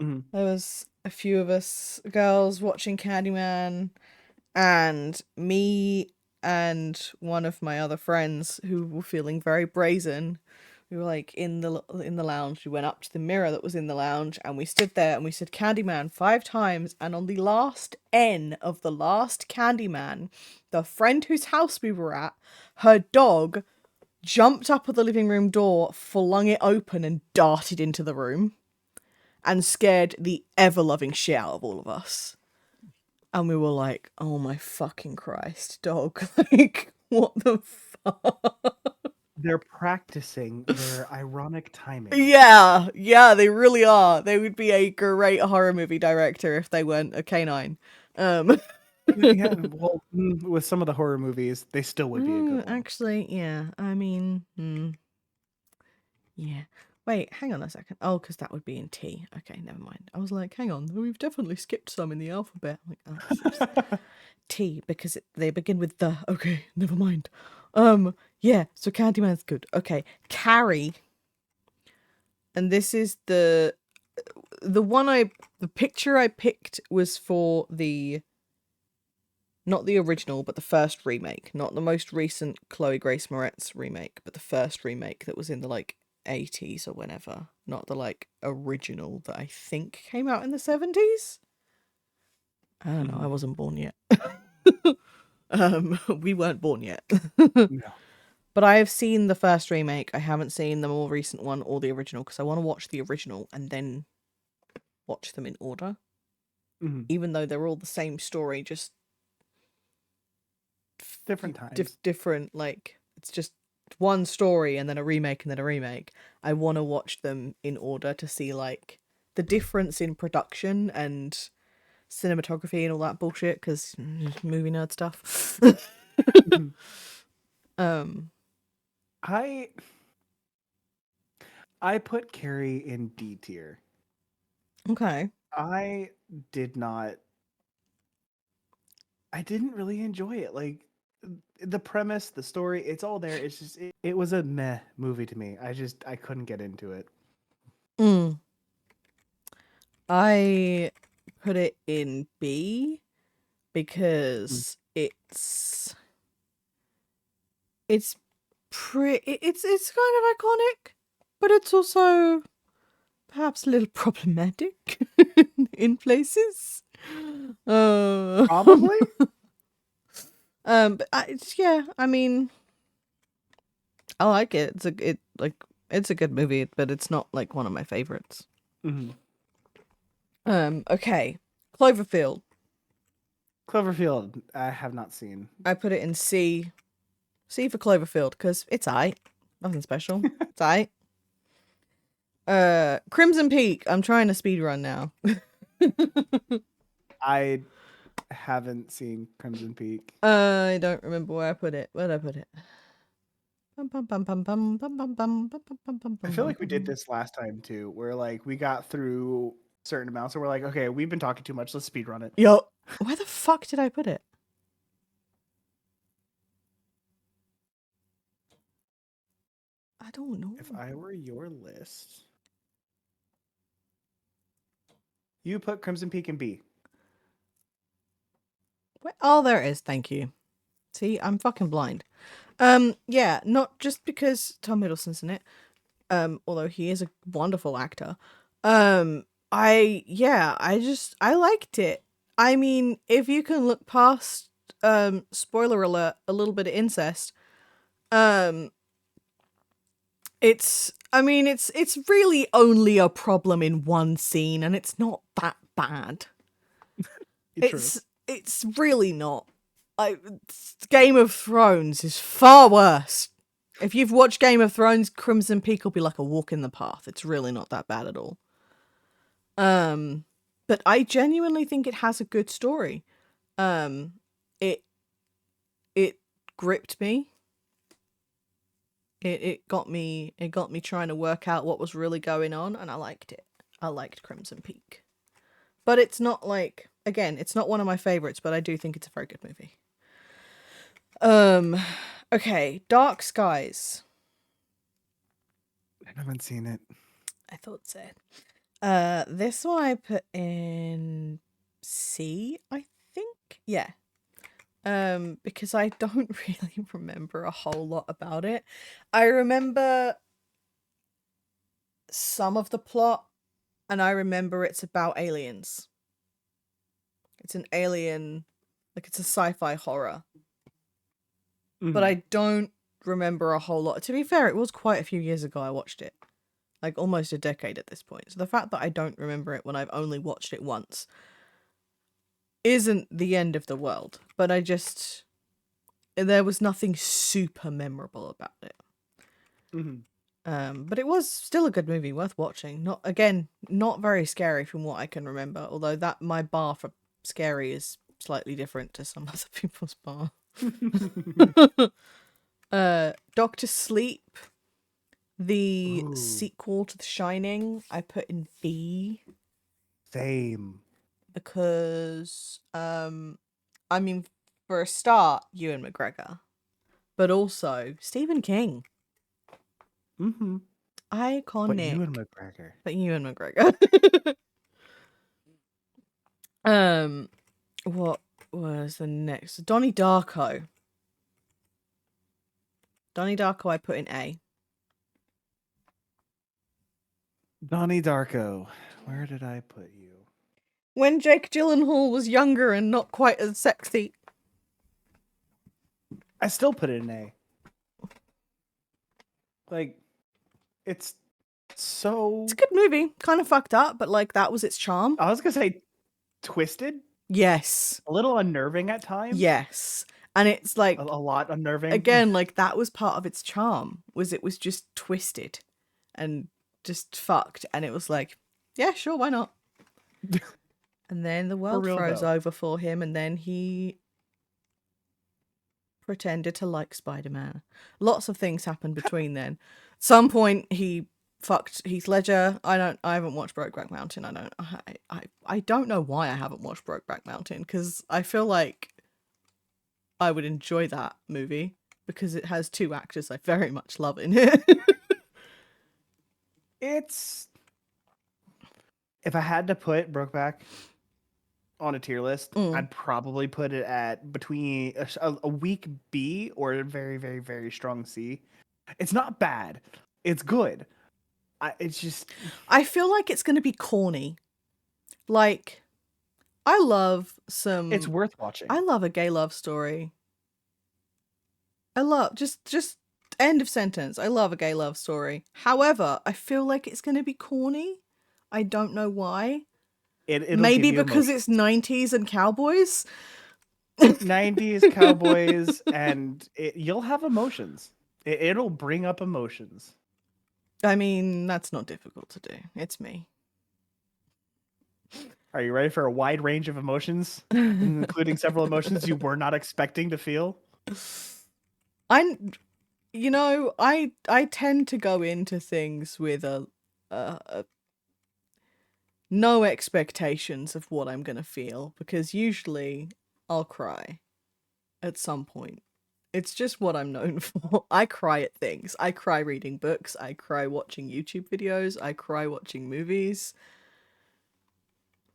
Mm-hmm. There was a few of us girls watching Candyman, and me and one of my other friends who were feeling very brazen. We were like in the lounge. We went up to the mirror that was in the lounge, and we stood there and we said Candyman 5 times. And on the last N of the last Candyman, the friend whose house we were at, her dog jumped up at the living room door, flung it open, and darted into the room, and scared the ever-loving shit out of all of us. And we were like, "Oh my fucking Christ, dog! Like, what the fuck?" They're practicing their ironic timing. Yeah, they really are. They would be a great horror movie director if they weren't a canine. Yeah, well, with some of the horror movies, they still would be a good one. Actually, yeah. I mean, yeah. Wait, hang on a second. Oh, because that would be in T. Okay, never mind. I was like, hang on, we've definitely skipped some in the alphabet. I'm like, oh, T, because they begin with the. Okay, never mind. Yeah, so Candyman's good. Okay, Carrie. And this is the picture I picked was for not the original, but the first remake, not the most recent Chloe Grace Moretz remake, but the first remake that was in the like 80s or whenever, not the like original that I think came out in the 70s. I don't know, I wasn't born yet. We weren't born yet. No. But I have seen the first remake. I haven't seen the more recent one or the original because I want to watch the original and then watch them in order. Mm-hmm. Even though they're all the same story, just different times. Different, like, it's just one story and then a remake and then a remake. I want to watch them in order to see, like, the difference in production and cinematography and all that bullshit, because movie nerd stuff. Mhm. um, I put Carrie in D tier. okay. I did not. I didn't really enjoy it. Like the premise, the story, it's all there. It's just it was a meh movie to me. I couldn't get into it. Mm. I put it in B because it's it's kind of iconic, but it's also perhaps a little problematic in places. Uh, Probably. but yeah, I mean, I like it. It's a good movie, but it's not like one of my favorites. Mhm. Okay, Cloverfield. Cloverfield, I have not seen. I put it in C. C for Cloverfield because it's aight. Nothing special. It's aight. Crimson Peak. I'm trying to speed run now. I haven't seen Crimson Peak. I don't remember where I put it. Where did I put it? Bum, bum, bum, bum, bum, bum, bum, bum, bum, bum, bum, I bum, feel bum, like we did bum. this last time too, where like we got through certain amounts, so we're like, okay, we've been talking too much. Let's speed run it. Yo, where the fuck did I put it? I don't know. If I were your list, you put Crimson Peak in B. Oh, there it is. Thank you. See, I'm fucking blind. Yeah, not just because Tom Hiddleston's in it. Although he is a wonderful actor. I liked it. I mean, if you can look past spoiler alert, a little bit of incest, um it's really only a problem in one scene and it's not that bad. True. It's really not. Game of Thrones is far worse. If you've watched Game of Thrones, Crimson Peak will be like a walk in the path. It's really not that bad at all. But I genuinely think it has a good story. Um, it it gripped me. It got me trying to work out what was really going on, and I liked it. I liked Crimson Peak. But it's not like, again, it's not one of my favorites, but I do think it's a very good movie. Okay, Dark Skies. I haven't seen it. I thought so. This one I put in C, I think. Yeah. Because I don't really remember a whole lot about it. I remember some of the plot, and I remember it's about aliens. It's an alien, like it's a sci-fi horror. But I don't remember a whole lot. To be fair, it was quite a few years ago I watched it. Like almost a decade at this point. So the fact that I don't remember it when I've only watched it once isn't the end of the world. But there was nothing super memorable about it. But it was still a good movie, worth watching. Not very scary from what I can remember. Although that my bar for scary is slightly different to some other people's bar. Doctor Sleep, the sequel to The Shining, I put in B. Same. Because I mean, for a start, Ewan McGregor, but also Stephen King. Mm-hmm. Iconic. But Ewan McGregor. What was the next? Donnie Darko. Donnie Darko I put in A. Donnie Darko. Where did I put you? When Jake Gyllenhaal was younger and not quite as sexy. I still put it in A. Like, it's a good movie. Kind of fucked up, but like that was its charm. I was gonna say twisted. Yes. A little unnerving at times. Yes. And it's like a lot unnerving. Again, like that was part of its charm. It was just twisted and just fucked. And it was like, yeah, sure, why not? And then the world froze over for him, and then he pretended to like Spider-Man. Lots of things happened between then. Some point he fucked Heath Ledger. I haven't watched Brokeback Mountain. I don't know why I haven't watched Brokeback Mountain, because I feel like I would enjoy that movie because it has two actors I very much love in it. It's if I had to put Brokeback on a tier list, I'd probably put it at between a weak B or a very, very, very strong C. It's not bad. It's good. It's just I feel like it's going to be corny. Like, I love it's worth watching. I love a gay love story. I love just end of sentence. I love a gay love story. However, I feel like it's going to be corny. I don't know why. It'll Maybe give you because it's 90s and cowboys. 90s cowboys, and you'll have emotions. It'll bring up emotions. I mean, that's not difficult to do. It's me. Are you ready for a wide range of emotions, including several emotions you were not expecting to feel? I tend to go into things with a no expectations of what I'm gonna feel, because usually I'll cry at some point. It's just what I'm known for. I cry at things. I cry reading books. I cry watching YouTube videos. I cry watching movies.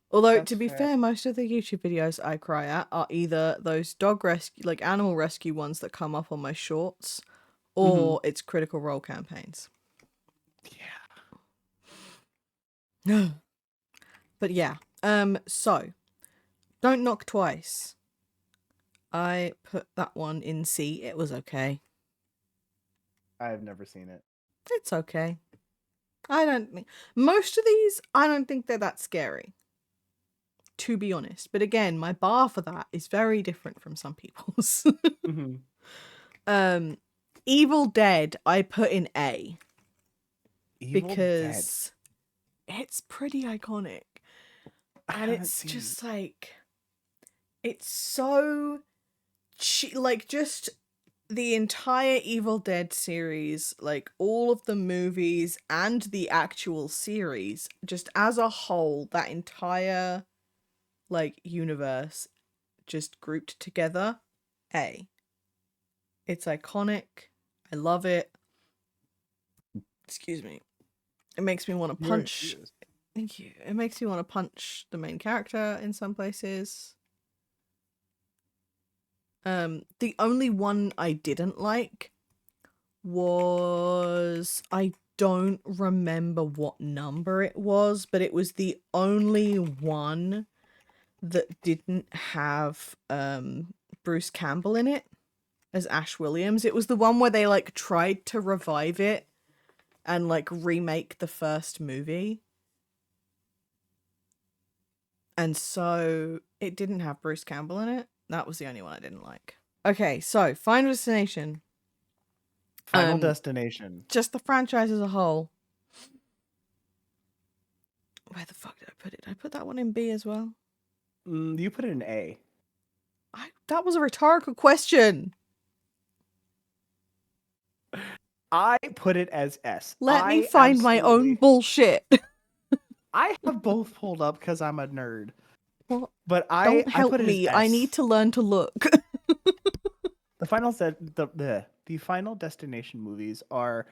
Although, That's to be fair, most of the YouTube videos I cry at are either those dog rescue, like animal rescue ones that come up on my shorts, or it's Critical Role campaigns. Yeah. But yeah, so Don't Knock Twice. I put that one in C. It was okay. I've never seen it. It's okay. Most of these, I don't think they're that scary, to be honest. But again, my bar for that is very different from some people's. Evil Dead, I put in A. Because it's pretty iconic. And it's just like, it's so like, just the entire Evil Dead series, like all of the movies and the actual series, just as a whole, that entire like universe just grouped together, A. It's iconic. I love it. Excuse me. It makes me want to punch. Thank you. It makes me want to punch the main character in some places. The only one I didn't like was, I don't remember what number it was, but it was the only one that didn't have Bruce Campbell in it as Ash Williams. It was the one where they like tried to revive it and like remake the first movie. And so it didn't have Bruce Campbell in it. That was the only one I didn't like. Okay, so Final Destination. Final Destination. Just the franchise as a whole. Where the fuck did I put it? Did I put that one in B as well? You put it in A. That was a rhetorical question. I put it as S. Let me find my own bullshit. I have both pulled up because I'm a nerd. What? But Don't help put it me. as S. I need to learn to look. The Final Destination movies are,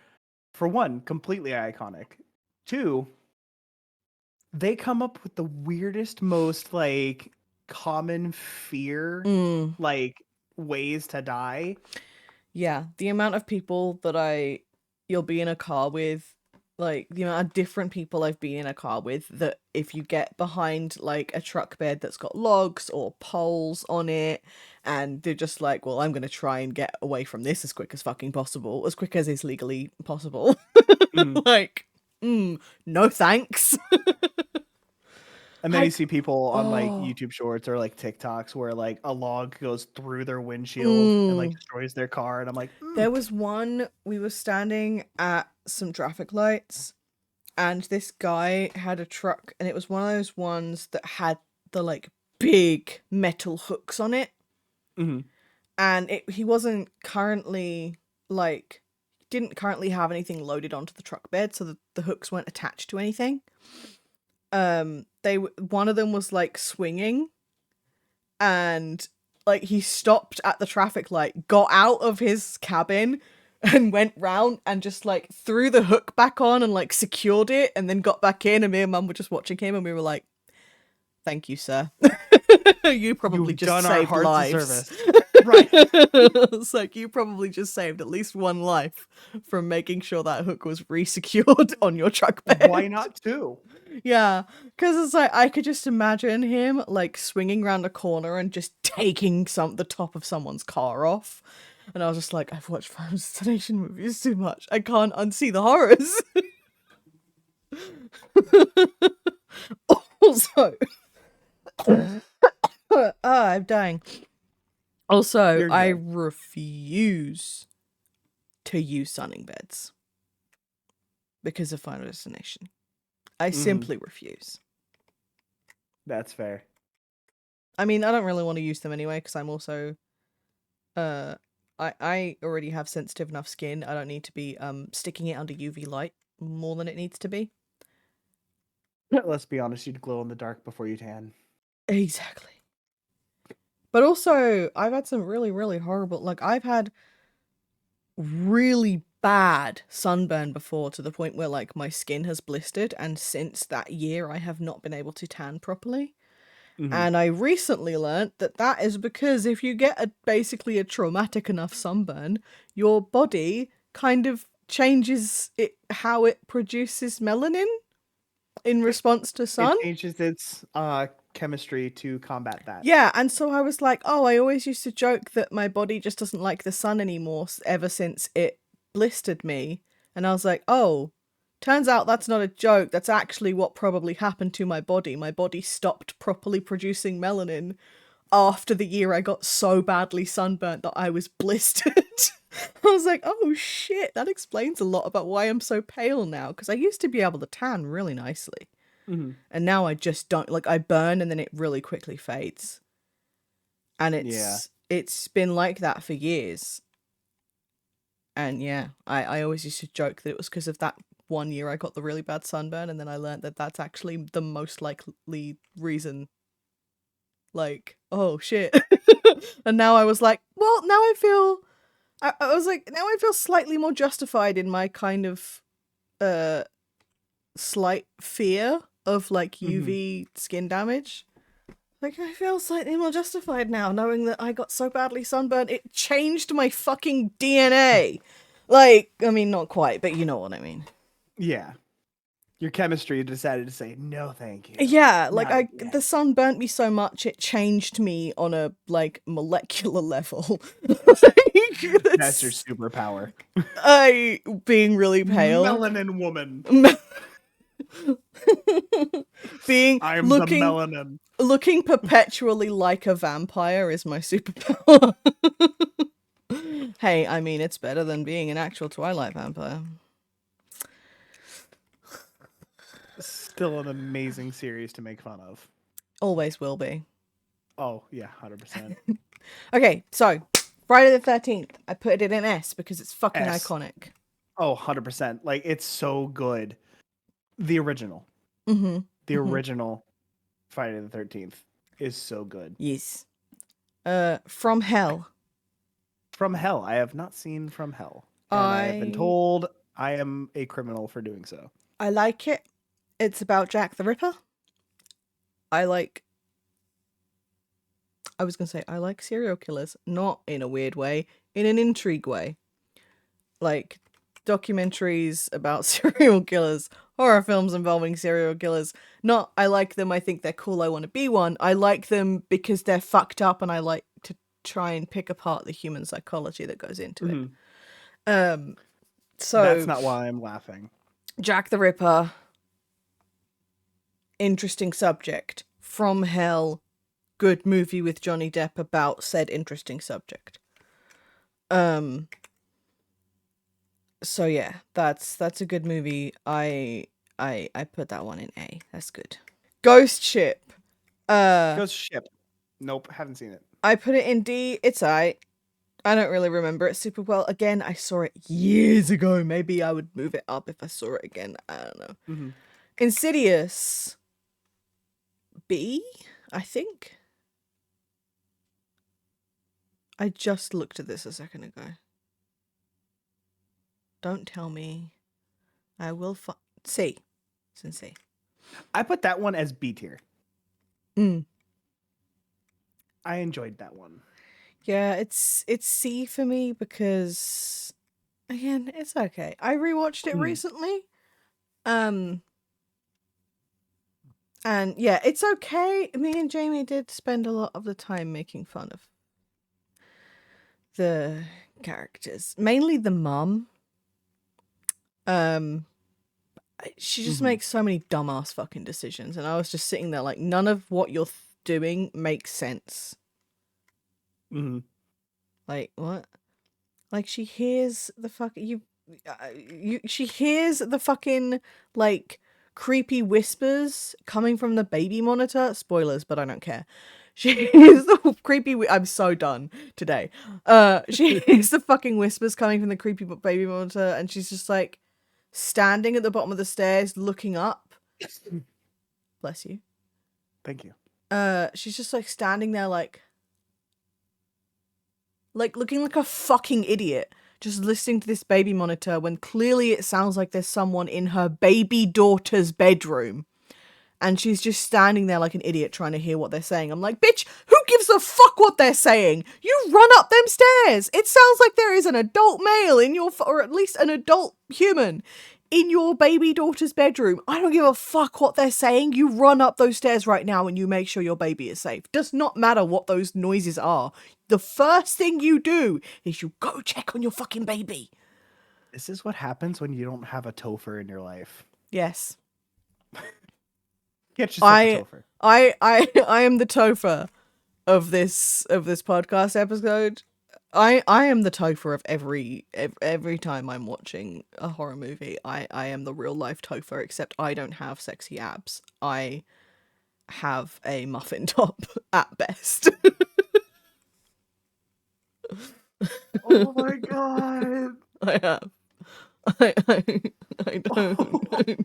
for one, completely iconic. Two, they come up with the weirdest, most like common fear, like ways to die. Yeah, the amount of people that you'll be in a car with, like the amount of different people I've been in a car with, that if you get behind like a truck bed that's got logs or poles on it, and they're just like, well, I'm going to try and get away from this as quick as fucking possible, as quick as is legally possible. Like, no thanks. And then you see people on like YouTube shorts or like TikToks where like a log goes through their windshield and like destroys their car. And I'm like, There was one, we were standing at some traffic lights and this guy had a truck, and it was one of those ones that had the like big metal hooks on it. and he wasn't currently like didn't currently have anything loaded onto the truck bed, so the hooks weren't attached to anything. One of them was like swinging, and like he stopped at the traffic light, got out of his cabin, and went round and just like threw the hook back on and like secured it, and then got back in. And me and Mum were just watching him, and we were like, "Thank you, sir. You probably You've just done our saved hearts a lives." service. Right. It's like you probably just saved at least one life from making sure that hook was re-secured on your truck bed. Why not two? Yeah, because it's like I could just imagine him like swinging around a corner and just taking the top of someone's car off. And I was just like, I've watched Final Destination movies too much. I can't unsee the horrors. Also, I'm dying. Also, You're I good. refuse to use sunning beds because of Final Destination. I simply refuse. That's fair. I mean, I don't really want to use them anyway because I'm also, I already have sensitive enough skin. I don't need to be sticking it under UV light more than it needs to be. Let's be honest, you'd glow in the dark before you tan. Exactly. But also, I've had some really, really horrible, like, I've had really bad sunburn before to the point where, like, my skin has blistered, and since that year, I have not been able to tan properly. And I recently learnt that that is because if you get basically a traumatic enough sunburn, your body kind of changes how it produces melanin in response to sun. It changes its chemistry to combat that. Yeah, and so I was like, oh, I always used to joke that my body just doesn't like the sun anymore ever since it blistered me. And I was like, oh, turns out that's not a joke. That's actually what probably happened to my body. My body stopped properly producing melanin after the year I got so badly sunburnt that I was blistered. I was like, oh shit, that explains a lot about why I'm so pale now, because I used to be able to tan really nicely. And now I just don't, like, I burn and then it really quickly fades. And it's been like that for years. And yeah, I always used to joke that it was because of that one year I got the really bad sunburn, and then I learned that that's actually the most likely reason. Like, oh shit. And now I was like, well, now I was like, now I feel slightly more justified in my kind of slight fear of like UV skin damage. Like, I feel slightly more justified now, knowing that I got so badly sunburned, it changed my fucking DNA. Like, I mean, not quite, but you know what I mean. Yeah. Your chemistry decided to say, no, thank you. Yeah, like, the sun burnt me so much, it changed me on a, like, molecular level. That's your superpower. Being really pale. Melanin woman. I'm the melanin. Looking perpetually like a vampire is my superpower. Hey, I mean, it's better than being an actual Twilight vampire. Still an amazing series to make fun of. Always will be. Oh, yeah, 100%. Okay, so Friday the 13th. I put it in S because it's fucking S. iconic. Oh, 100%. Like, it's so good. The original. The original Friday the 13th is so good. Yes. From Hell. From Hell. I have not seen From Hell. And I have been told I am a criminal for doing so. I like it. It's about Jack the Ripper. I like serial killers, not in a weird way, in an intrigue way. Like, documentaries about serial killers, horror films involving serial killers. Not, I like them, I think they're cool, I want to be one. I like them because they're fucked up and I like to try and pick apart the human psychology that goes into it. So that's not why I'm laughing. Jack the Ripper. Interesting subject. From Hell. Good movie with Johnny Depp about said interesting subject. So yeah, that's a good movie. I put that one in A. That's good. Ghost Ship. Ghost Ship. Nope, haven't seen it. I put it in D. It's aight. I don't really remember it super well. Again, I saw it years ago. Maybe I would move it up if I saw it again. I don't know. Mhm. Insidious B, I think. I just looked at this a second ago. Don't tell me. I will C. It's in C. I put that one as B tier. Mm. I enjoyed that one. Yeah, it's C for me because again, it's okay. I rewatched it recently. And yeah, it's okay. Me and Jamie did spend a lot of the time making fun of the characters, mainly the mum. She just makes so many dumbass fucking decisions, and I was just sitting there like, none of what you're doing makes sense. Mm-hmm. Like, what? Like, she hears the she hears the fucking like creepy whispers coming from the baby monitor. Spoilers, but I don't care. She hears the creepy. I'm so done today. She hears the fucking whispers coming from the creepy baby monitor, and she's just like standing at the bottom of the stairs, looking up. Bless you. Thank you. She's just like standing there, like looking like a fucking idiot, just listening to this baby monitor when clearly it sounds like there's someone in her baby daughter's bedroom. And she's just standing there like an idiot trying to hear what they're saying. I'm like, bitch, who gives a fuck what they're saying? You run up them stairs. It sounds like there is an adult male in your, or at least an adult human in your baby daughter's bedroom. I don't give a fuck what they're saying. You run up those stairs right now and you make sure your baby is safe. Does not matter what those noises are. The first thing you do is you go check on your fucking baby. This is what happens when you don't have a Topher in your life. Yes. Get yourself a Topher. I am the Topher of this podcast episode. I am the Topher of every time I'm watching a horror movie. I am the real life Topher, except I don't have sexy abs. I have a muffin top at best. Oh my god. I have. I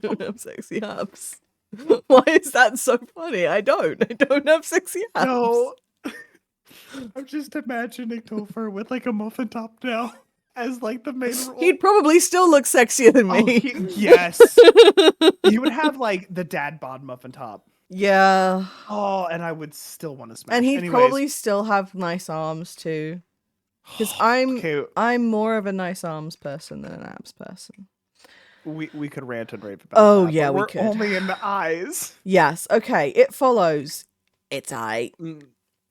don't have sexy abs. Why is that so funny? I don't have sexy abs. No. I'm just imagining Topher with like a muffin top now as like the main role. He'd probably still look sexier than me. Yes. He would have like the dad bod muffin top. Yeah. Oh, and I would still want to smash. And he'd probably still have nice arms too. Because I'm more of a nice arms person than an abs person. We could rant and rave about that. Yeah, but we we're could. Only in the eyes. Yes. Okay. It follows. It's I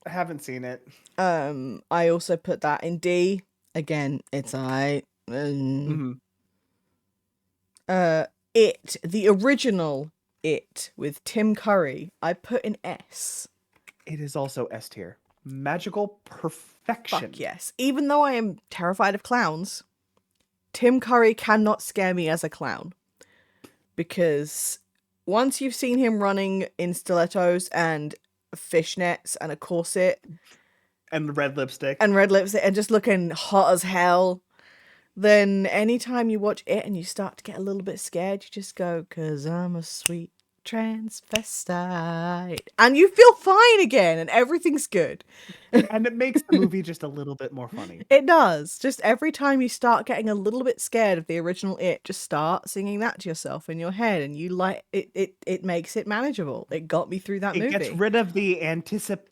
haven't seen it. I also put that in D. Again, it's I. It, the original It with Tim Curry, I put in S. It is also S tier. Magical perfection. Fuck yes. Even though I am terrified of clowns, Tim Curry cannot scare me as a clown. Because once you've seen him running in stilettos and fishnets and a corset and red lipstick and just looking hot as hell, then anytime you watch it and you start to get a little bit scared, you just go, 'cause I'm a sweet transvestite, and you feel fine again and everything's good. And it makes the movie just a little bit more funny. It does. Just every time you start getting a little bit scared of the original It, just start singing that to yourself in your head, and you like it makes it manageable. It got me through that movie. It gets rid of the anticipation.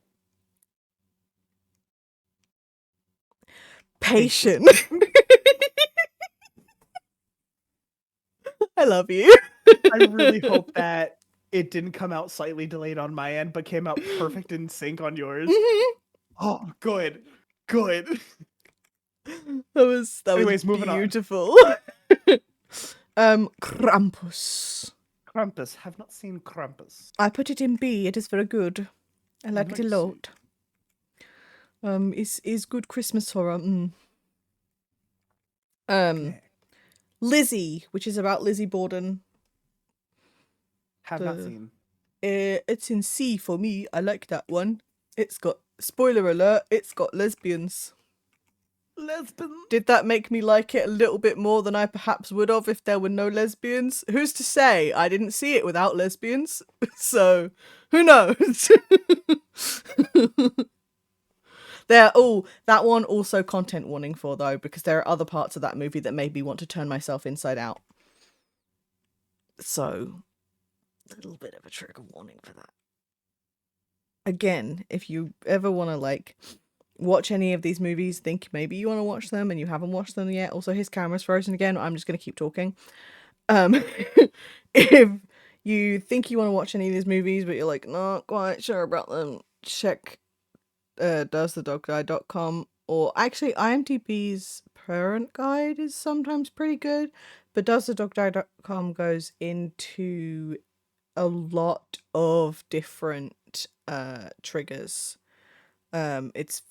I love you. I really hope that it didn't come out slightly delayed on my end, but came out perfect in sync on yours. Oh, good. That was moving beautiful. Krampus. Krampus. Have not seen Krampus. I put it in B. It is very good. I like it a lot. Is good Christmas horror. Okay. Lizzie, which is about Lizzie Borden. Have not seen. It's in C for me. I like that one. It's got, spoiler alert, it's got lesbians. Lesbian. Did that make me like it a little bit more than I perhaps would have if there were no lesbians? Who's to say? I didn't see it without lesbians, so who knows? That one also content warning for though, because there are other parts of that movie that made me want to turn myself inside out. So, a little bit of a trigger warning for that. Again, if you ever want to like watch any of these movies, think maybe you want to watch them and you haven't watched them yet. Also, his camera's frozen again. I'm just going to keep talking. If you think you want to watch any of these movies, but you're like, not quite sure about them, check doesthedogdie.com, or actually IMDb's parent guide is sometimes pretty good, but doesthedogdie.com goes into a lot of different triggers. It's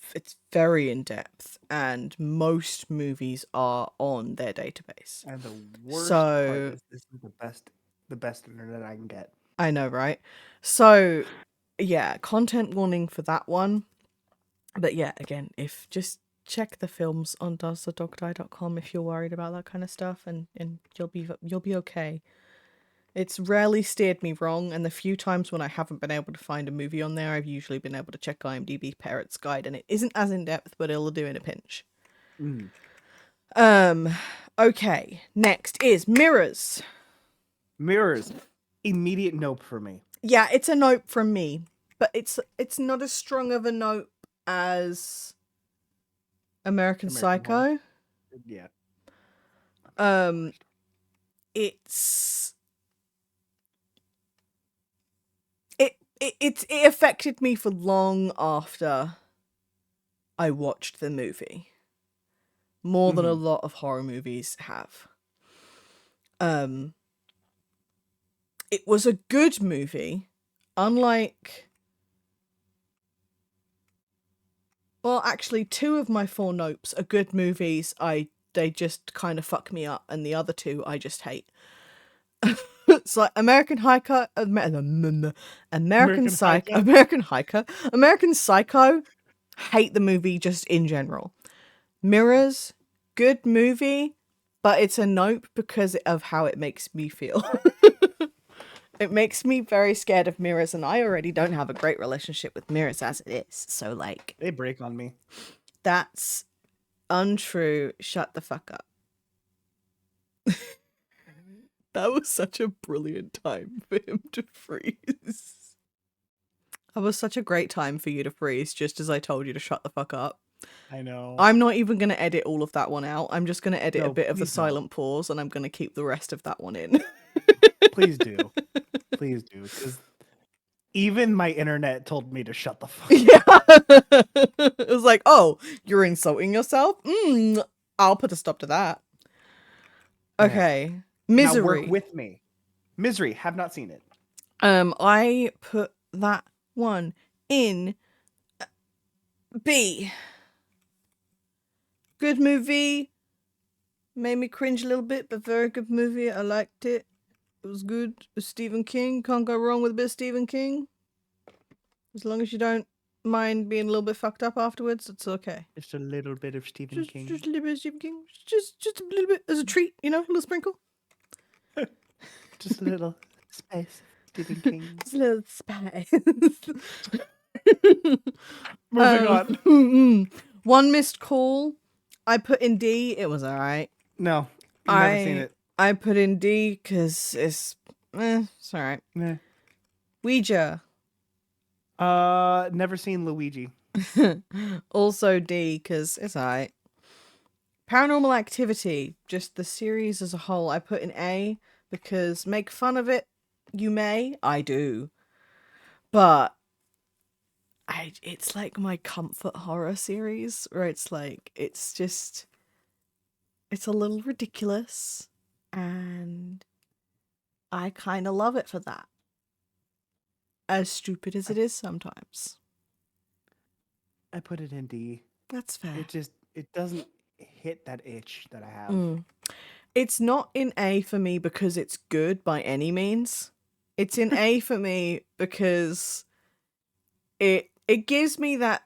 very in depth, and most movies are on their database. And the worst So- part is this is the best internet I can get. I know, right? So, yeah, content warning for that one. But yeah, again, if just check the films on doesthedogdie.com if you're worried about that kind of stuff, and you'll be okay. It's rarely steered me wrong, and the few times when I haven't been able to find a movie on there, I've usually been able to check IMDb Parrot's Guide, and it isn't as in depth, but it'll do in a pinch. Okay, next is Mirrors. Mirrors, immediate nope for me. Yeah, it's a nope from me, but it's not as strong of a nope as American Psycho. Yeah. It affected me for long after I watched the movie. More than a lot of horror movies have. It was a good movie, unlike... Well, actually, 2 of my 4 nopes are good movies. They just kind of fuck me up, and the other 2 I just hate. It's like American Psycho, hate the movie just in general. Mirrors, good movie, but it's a nope because of how it makes me feel. It makes me very scared of mirrors, and I already don't have a great relationship with mirrors as it is. So, like... They break on me. That's untrue. Shut the fuck up. That was such a brilliant time for him to freeze. That was such a great time for you to freeze, just as I told you to shut the fuck up. I know. I'm not even going to edit all of that one out. I'm just going to edit a No, bit of the please don't. silent pause, and I'm going to keep the rest of that one in. Please do. Please do. Because even my internet told me to shut the fuck up. Yeah. It was like, oh, you're insulting yourself? I'll put a stop to that. Okay. Misery. Now work with me. Misery. Have not seen it. I put that one in B. Good movie. Made me cringe a little bit, but very good movie. I liked it. It was good. It's Stephen King. Can't go wrong with a bit of Stephen King. As long as you don't mind being a little bit fucked up afterwards, it's okay. Just a little bit of Stephen King. Just a little bit of Stephen King. Just a little bit as a treat, you know, a little sprinkle. Just a little space. Stephen King. Just a little spice. Moving on. One Missed Call. I put in D. It was alright. No. Never seen it. I put in D because it's alright. Nah. Ouija. Never seen Luigi. Also D because it's alright. Paranormal Activity, just the series as a whole, I put in A because make fun of it, you may. I do. But it's like my comfort horror series where it's like, it's a little ridiculous and I kind of love it for that. As stupid as it is sometimes. I put it in D. That's fair. It doesn't hit that itch that I have. It's not in A for me because it's good by any means. It's in A for me because it gives me that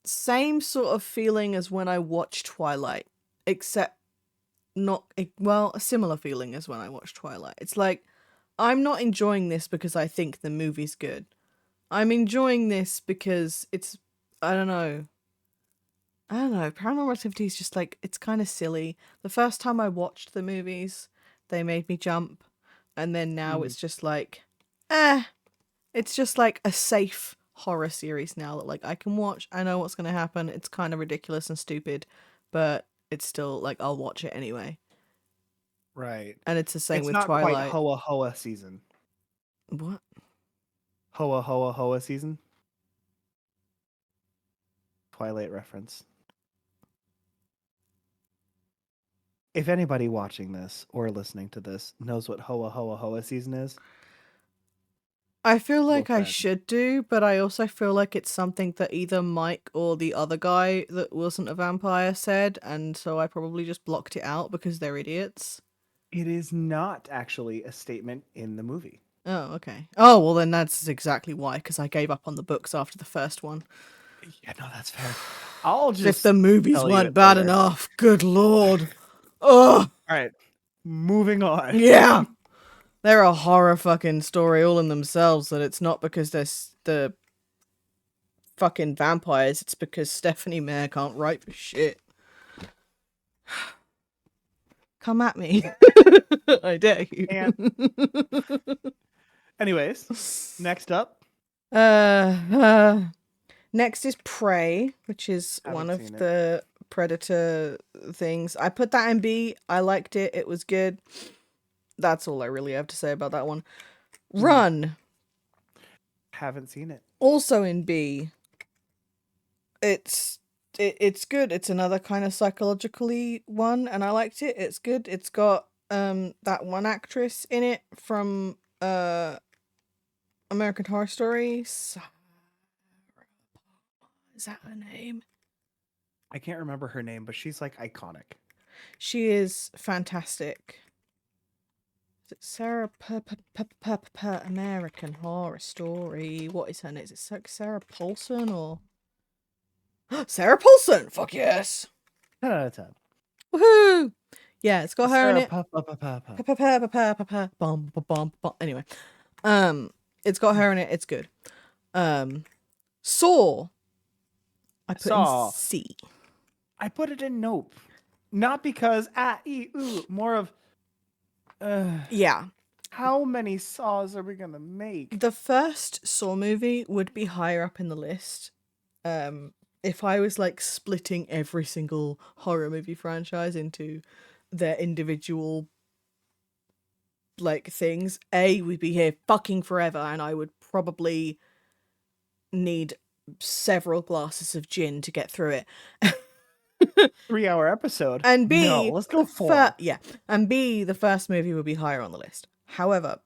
same sort of feeling as when I watched Twilight, except a similar feeling as when I watched Twilight. It's like, I'm not enjoying this because I think the movie's good. I'm enjoying this because it's, I don't know. Paranormal Activity is just like, it's kind of silly. The first time I watched the movies, they made me jump. And then now it's just like, it's just like a safe horror series now that like I can watch. I know what's going to happen. It's kind of ridiculous and stupid, but it's still like, I'll watch it anyway. Right. And it's the same It's with not quite Twilight. Hoa Hoa season. What? Hoa Hoa Hoa season. Twilight reference. If anybody watching this or listening to this knows what Hoa Hoa Hoa season is, I feel like I ahead. should do, but I also feel like it's something that either Mike or the other guy that wasn't a vampire said, and so I probably just blocked it out because they're idiots. it is not actually a statement in the movie. Oh, okay. Oh, well then that's exactly why, because I gave up on the books after the first one. Yeah, no, that's fair. I'll just If the movies tell you weren't it bad later. enough, good lord. Ugh. All right, moving on. Yeah. They're a horror fucking story all in themselves, that it's not because they're the fucking vampires, it's because Stephanie Meyer can't write for shit. Come at me. I dare you. Anyways, next up. Next is Prey, which is one of the Predator things. I put that in B. I liked it. It was good. That's all I really have to say about that one. Run. Haven't seen it. Also in B. It's good. It's another kind of psychologically one, and I liked it. It's good. It's got that one actress in it from American Horror Story. Is that her name? I can't remember her name, but she's like iconic. She is fantastic. Is it Sarah American Horror Story? What is her name? Is it Sarah Paulson or Sarah Paulson? Fuck yes! 10 out of 10. Woohoo! Yeah, it's got her in it. Anyway, it's got her in it. It's good. Saw. I put in C. I put it in Nope. Not because more of yeah. How many Saws are we gonna make? The first Saw movie would be higher up in the list. If I was like splitting every single horror movie franchise into their individual like things, we'd be here fucking forever, and I would probably need several glasses of gin to get through it. 3-hour episode. And B, no, let's go 4. And B, the first movie would be higher on the list. However,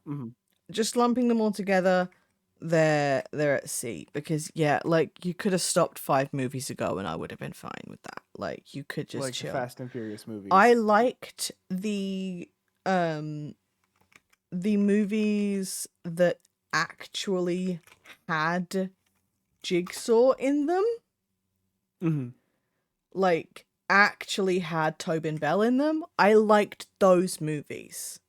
just lumping them all together, they're at C, because like you could have stopped 5 movies ago and I would have been fine with that. Like you could just like chill. The Fast and Furious movies. I liked the movies that actually had Jigsaw in them. Like actually had Tobin Bell in them. I liked those movies.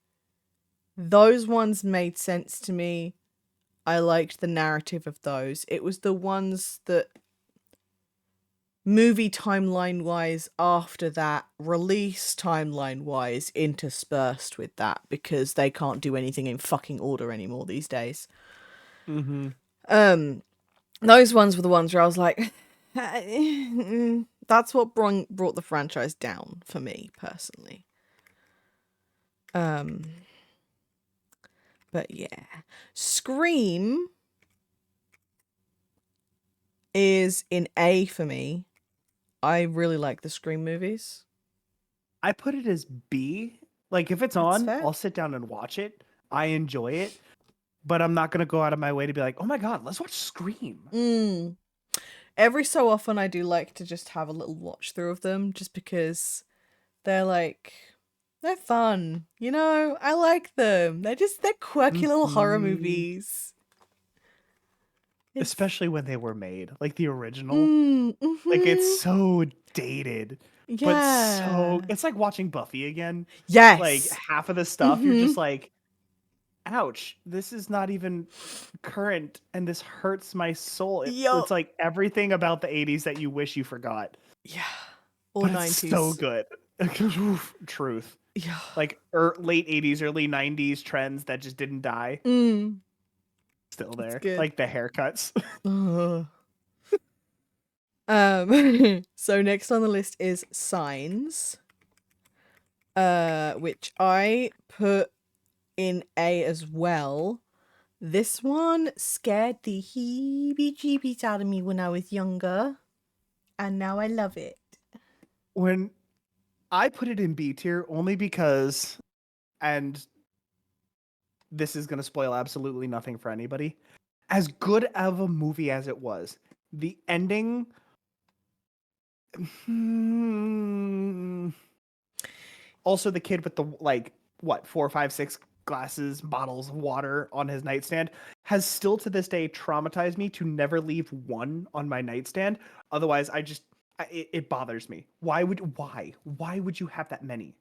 Those ones made sense to me. I liked the narrative of those. It was the ones that movie timeline wise after that, release timeline wise interspersed with that, because they can't do anything in fucking order anymore these days. Those ones were the ones where I was like, that's what brought the franchise down for me personally. But yeah, Scream is in A for me. I really like the Scream movies. I put it as B. Like if it's on, I'll sit down and watch it. I enjoy it, but I'm not gonna go out of my way to be like, oh my god, let's watch Scream. Every so often I do like to just have a little watch through of them, just because they're fun, you know? I like them. They're quirky little horror movies. It's especially when they were made, like the original. Like it's mhm. so dated, but so Yeah. it's like watching Buffy again. Like Yes. half of the stuff, you're Mhm. just like, ouch, this is not even current and this hurts my soul. It's Yup. like everything about the 80s that you wish you forgot, Yeah. Or but it's so 90s. good. Truth. Yeah. Like late 80s, early 90s trends that just didn't die, Mm. still It's there. good. Like the haircuts. Ugh. So next on the list is Signs, which I put in A as well. This one scared the heebie-jeebies out of me when I was younger, and now I love it. When I put it in B tier only because, and this is going to spoil absolutely nothing for anybody, as good of a movie as it was, the ending. Also, the kid with the like what 4, 5, 6 bottles of water on his nightstand has still to this day traumatized me to never leave one on my nightstand. Otherwise, it bothers me. Why would you have that many?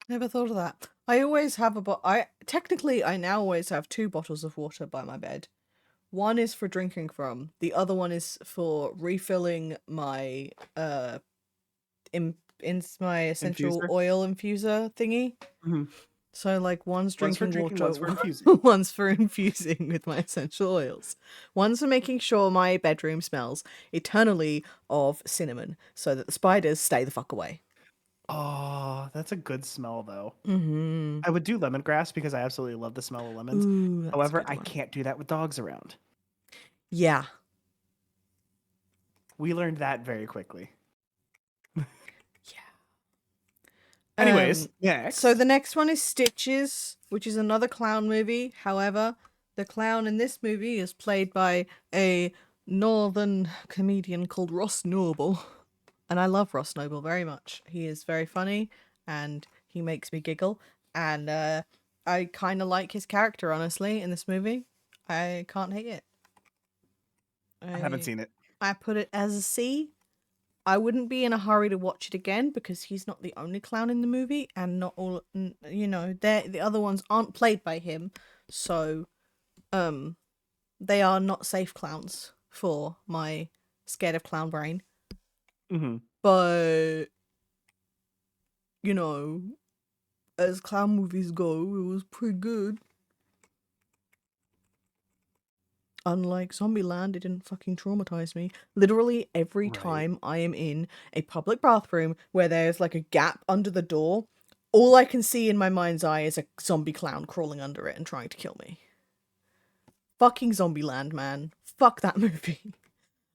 Never thought of that. I always have I now always have 2 bottles of water by my bed. One is for drinking from. The other one is for refilling my in my essential Infuser. oil infuser thingy. Mhm. So like one's One's for drinking drinking, water, one's for infusing. one's for infusing with my essential oils. One's for making sure my bedroom smells eternally of cinnamon so that the spiders stay the fuck away. Oh, that's a good smell though. Mm-hmm. I would do lemongrass because I absolutely love the smell of lemons. Ooh, that's a However, good I one. can't do that with dogs around. Yeah. We learned that very quickly. Yeah. Anyways, So next. the next one is Stitches, which is another clown movie. However, the clown in this movie is played by a northern comedian called Ross Noble. And I love Ross Noble very much. He is very funny and he makes me giggle. And I kind of like his character, honestly, in this movie. I can't hate it. I haven't I seen it. I put it as a C. I wouldn't be in a hurry to watch it again because he's not the only clown in the movie, and not all, the other ones aren't played by him, so um, they are not safe clowns for my scared of clown brain. Mm-hmm. But you know, as clown movies go, it was pretty good. Unlike Zombieland, it didn't fucking traumatize me. Literally every Right. time I am in a public bathroom where there's like a gap under the door, all I can see in my mind's eye is a zombie clown crawling under it and trying to kill me. Fucking Zombieland, man. Fuck that movie.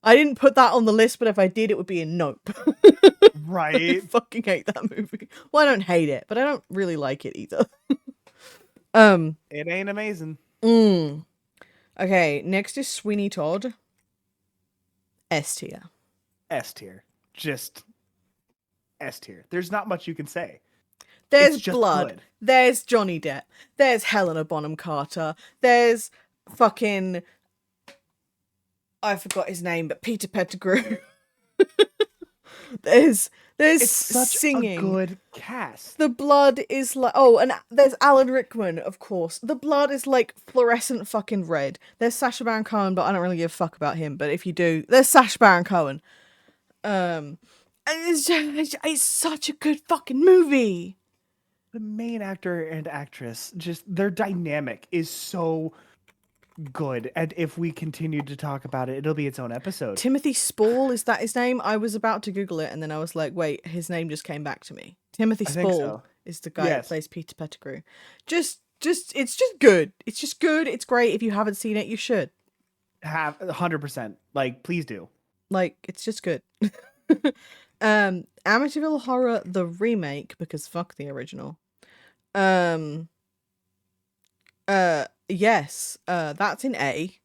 I didn't put that on the list, but if I did, it would be a nope. I Right. fucking hate that movie. Well, I don't hate it, but I don't really like it either. um, It ain't amazing. mm. Okay, next is Sweeney Todd. S tier. S tier. Just S tier. There's not much you can say. There's It's just blood. good. There's Johnny Depp. There's Helena Bonham Carter. There's fucking I forgot his name, but Peter Pettigrew. there's It's such a singing. good cast. The blood is like and there's Alan Rickman, of course. The blood is like fluorescent fucking red. There's Sacha Baron Cohen, but I don't really give a fuck about him. But if you do, there's Sacha Baron Cohen. And it's such a good fucking movie. The main actor and actress, just their dynamic is so good. And if we continue to talk about it, it'll be its own episode. Timothy Spall, is that his name? I was about to Google it and then I was like, wait, his name just came back to me. Timothy I think Spall so. is the guy that Yes. plays Peter Pettigrew. It's just good. It's just good. It's great. If you haven't seen it, you should. Have 100%. Like, please do. Like, it's just good. Amityville Horror, the remake, because fuck the original. Yes, that's in A.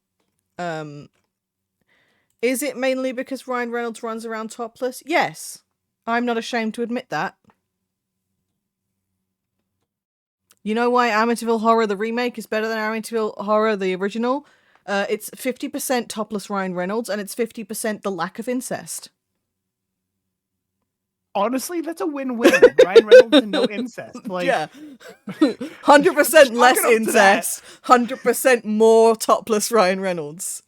Is it mainly because Ryan Reynolds runs around topless? Yes. I'm not ashamed to admit that. You know why Amityville Horror the remake is better than Amityville Horror the original? It's 50% topless Ryan Reynolds, and it's 50% the lack of incest. Honestly, that's a win-win. Ryan Reynolds and no incest. Like, Yeah. 100% less chalk it up to that. incest, 100% more topless Ryan Reynolds.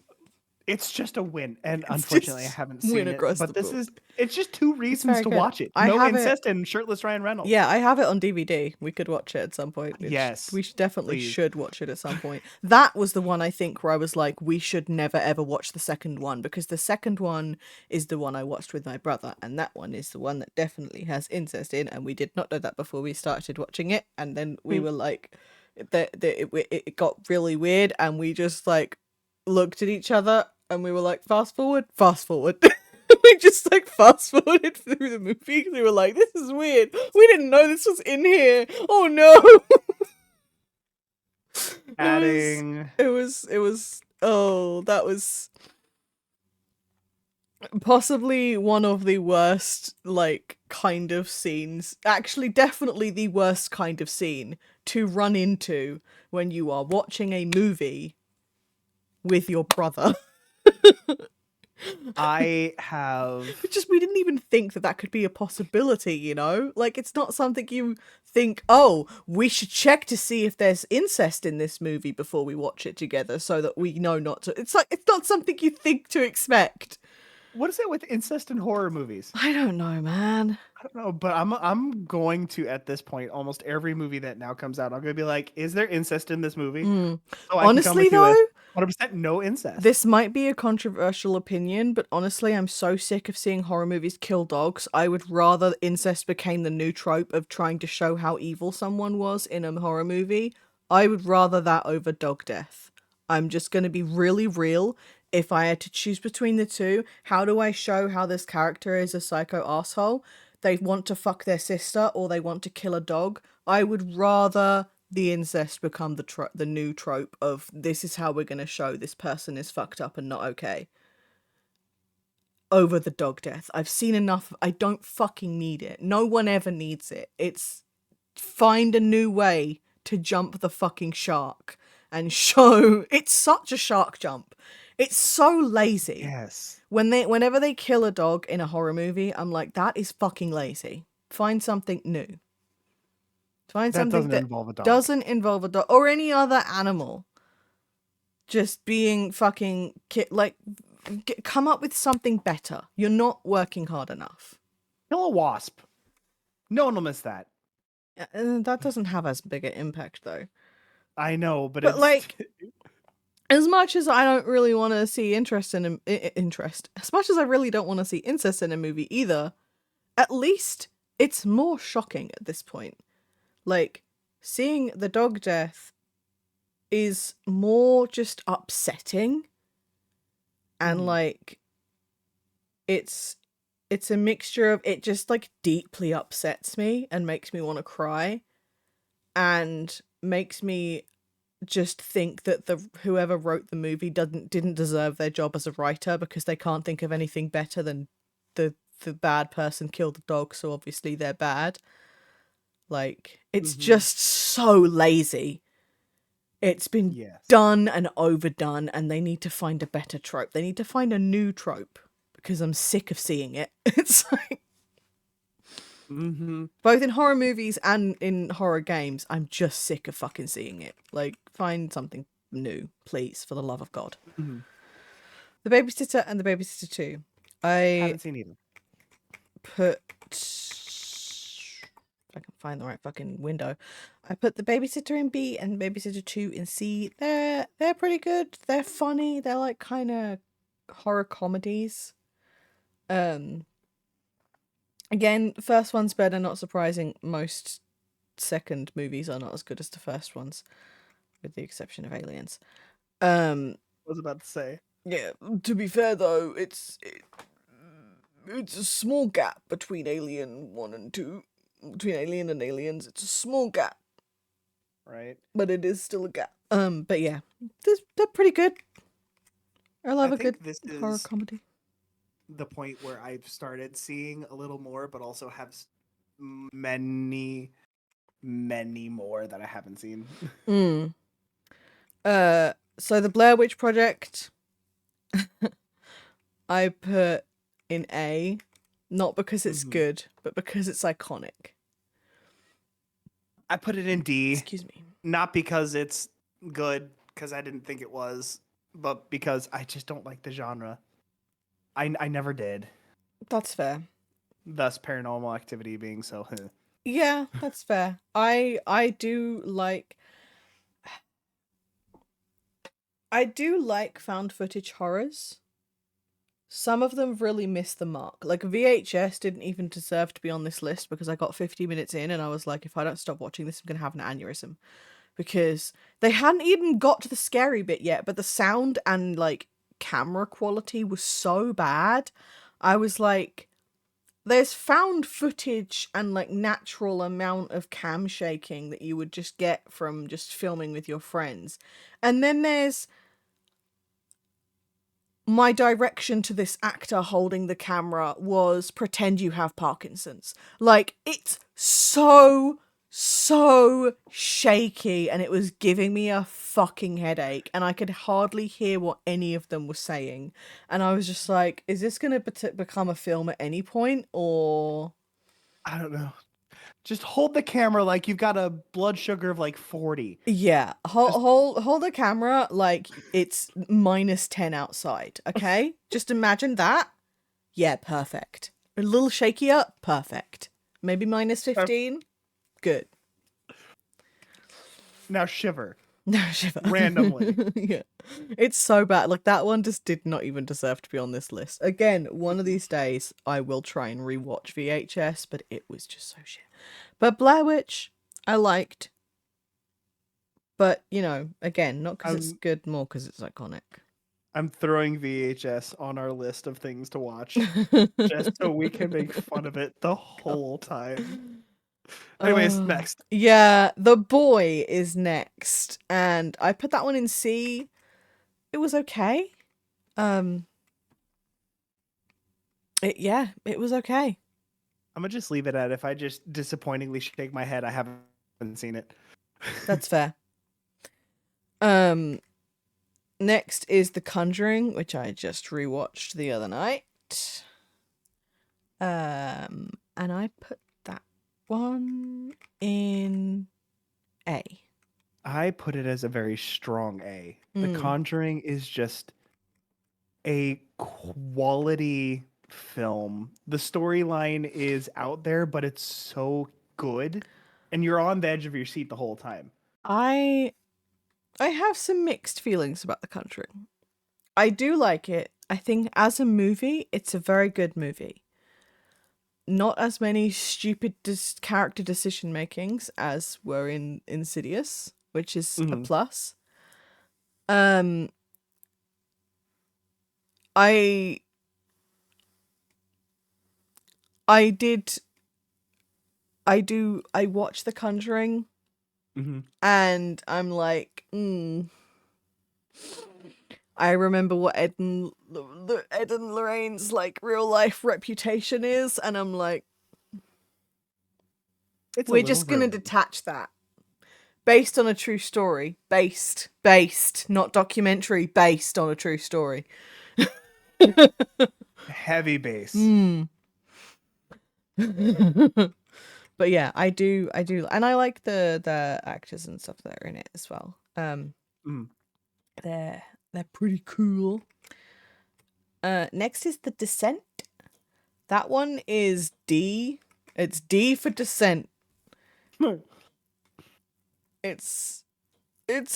It's just a win, and It's unfortunately, I just haven't win seen it. across But the this board. it's just two reasons very to good. watch it. I No have it- incest and shirtless Ryan Reynolds. Yeah, I have it on DVD. We could watch it at some point. Yes, We definitely please. should watch it at some point. That was the one I think where I was like, we should never ever watch the second one, because the second one is the one I watched with my brother, and that one is the one that definitely has incest in, and we did not know that before we started watching it, and then we were like, it got really weird, and we just like looked at each other, and we were like, fast forward. We just like fast forwarded through the movie because we were like, this is weird. We didn't know this was in here. Oh no. Adding. It was oh, that was possibly one of the worst like kind of scenes. Actually, definitely the worst kind of scene to run into when you are watching a movie with your brother. I have. Just we didn't even think that that could be a possibility, you know? Like, it's not something you think, oh, we should check to see if there's incest in this movie before we watch it together so that we know not to. It's like, it's not something you think to expect. What is it with incest in horror movies? I don't know, man. I don't know, but I'm going to, at this point, almost every movie that now comes out, I'm going to be like, is there incest in this movie? So I Honestly, can come with though, you 100% no incest. this might be a controversial opinion, but honestly, I'm so sick of seeing horror movies kill dogs. I would rather incest became the new trope of trying to show how evil someone was in a horror movie. I would rather that over dog death. I'm just going to be really real. If I had to choose between the two, how do I show how this character is a psycho asshole? They want to fuck their sister or they want to kill a dog. I would rather the incest become the new trope of this is how we're going to show this person is fucked up and not okay. Over the dog death. I've seen enough. I don't fucking need it. No one ever needs it. It's find a new way to jump the fucking shark and show it's such a shark jump. It's so lazy. Yes. Whenever they kill a dog in a horror movie, I'm like, that is fucking lazy. Find something new. Find That something doesn't that involve a dog. doesn't involve a dog or any other animal. Just being fucking come up with something better. You're not working hard enough. Kill a wasp. No one will miss that. That doesn't have as big an impact though. I know, but But it's like, as much as I don't really want to see as much as I really don't want to see incest in a movie either, at least it's more shocking at this point. Like, seeing the dog death is more just upsetting. And like, it's a mixture of it just like deeply upsets me and makes me want to cry and makes me just think that whoever wrote the movie didn't deserve their job as a writer because they can't think of anything better than the bad person killed the dog, so obviously they're bad. Like, it's just so lazy. It's been done and overdone, and they need to find a better trope. They need to find a new trope because I'm sick of seeing it. It's like both in horror movies and in horror games, I'm just sick of fucking seeing it. Like, find something new, please, for the love of God. The Babysitter and The Babysitter 2. I haven't seen either. Put... If I can find the right fucking window. I put The Babysitter in B and Babysitter 2 in C. They're pretty good. They're funny. They're like kind of horror comedies. Again, first one's better, not surprising. Most second movies are not as good as the first ones, with the exception of Aliens. I was about to say. Yeah, to be fair though, it's a small gap between Alien 1 and 2. Between Alien and Aliens, it's a small gap. Right. But it is still a gap. But yeah, they're pretty good. I love a good horror comedy. The point where I've started seeing a little more, but also have many many more that I haven't seen. Mm. So the Blair Witch Project, I put in A, not because it's Mhm. good, but because it's iconic. I put it in D, Excuse me. not because it's good, because I didn't think it was, but because I just don't like the genre. I never did. That's fair. Thus, Paranormal Activity being so. Yeah, that's fair. I do like found footage horrors. Some of them really miss the mark. Like VHS didn't even deserve to be on this list because I got 50 minutes in and I was like, if I don't stop watching this, I'm gonna have an aneurysm. Because they hadn't even got to the scary bit yet, but the sound and like camera quality was so bad. I was like, there's found footage and like natural amount of cam shaking that you would just get from just filming with your friends. And then there's my direction to this actor holding the camera was pretend you have Parkinson's. Like, it's so shaky and it was giving me a fucking headache and I could hardly hear what any of them were saying. And I was just like, is this going to become a film at any point or... I don't know. Just hold the camera like you've got a blood sugar of like 40. Yeah, hold the camera like it's -10 outside, okay? Just imagine that. Yeah, perfect. A little shakier, perfect. Maybe -15, good. Now shiver. No, shiver. Randomly. Yeah. It's so bad. Like, that one just did not even deserve to be on this list. Again, one of these days, I will try and rewatch VHS, but it was just so shit. But Blair Witch, I liked. But, you know, again, not because it's good, more because it's iconic. I'm throwing VHS on our list of things to watch just so we can make fun of it the whole time. Anyways, next. Yeah, The Boy is next, and I put that one in C. It was okay. It was okay. I'm gonna just leave it at if I just disappointingly shake my head, I haven't seen it. That's fair. Next is The Conjuring, which I just rewatched the other night. And I put that one in A. I put it as a very strong A. The Mm. Conjuring is just a quality film. The storyline is out there, but it's so good, and you're on the edge of your seat the whole time. I have some mixed feelings about The Conjuring. I do like it. I think as a movie, it's a very good movie. Not as many stupid character decision makings as were in Insidious, which is a plus. I watch The Conjuring and I'm like, I remember what Ed and Lorraine's like real life reputation is, and I'm like, we're just gonna detach that. Based on a true story. Based, not documentary, based on a true story. Heavy bass. But yeah, I do, and I like the actors and stuff that are in it as well. They're pretty cool. Next is The Descent. That one is D. It's D for Descent. It's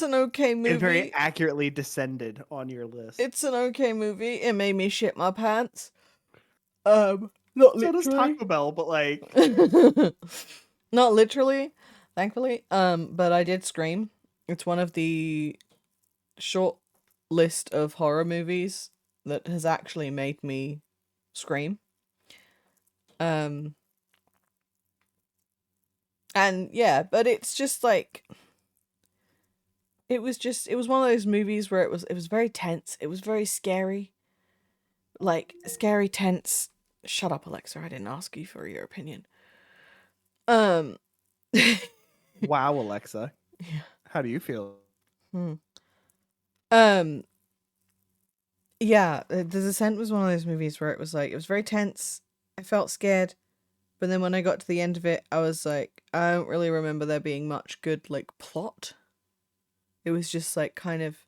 an okay movie. It very accurately descended on your list. It's an okay movie. It made me shit my pants. Not literally. So does Taco Bell, but like not literally, thankfully. But I did scream. It's one of the short list of horror movies that has actually made me scream. And yeah, but it's just like it was one of those movies where it was very tense. It was very scary. Like, scary, tense. Shut up, Alexa. I didn't ask you for your opinion. Wow, Alexa. Yeah. How do you feel? Um, yeah, The Descent was one of those movies where it was like, it was very tense. I felt scared. But then when I got to the end of it, I was like, I don't really remember there being much good, like, plot. It was just, like, kind of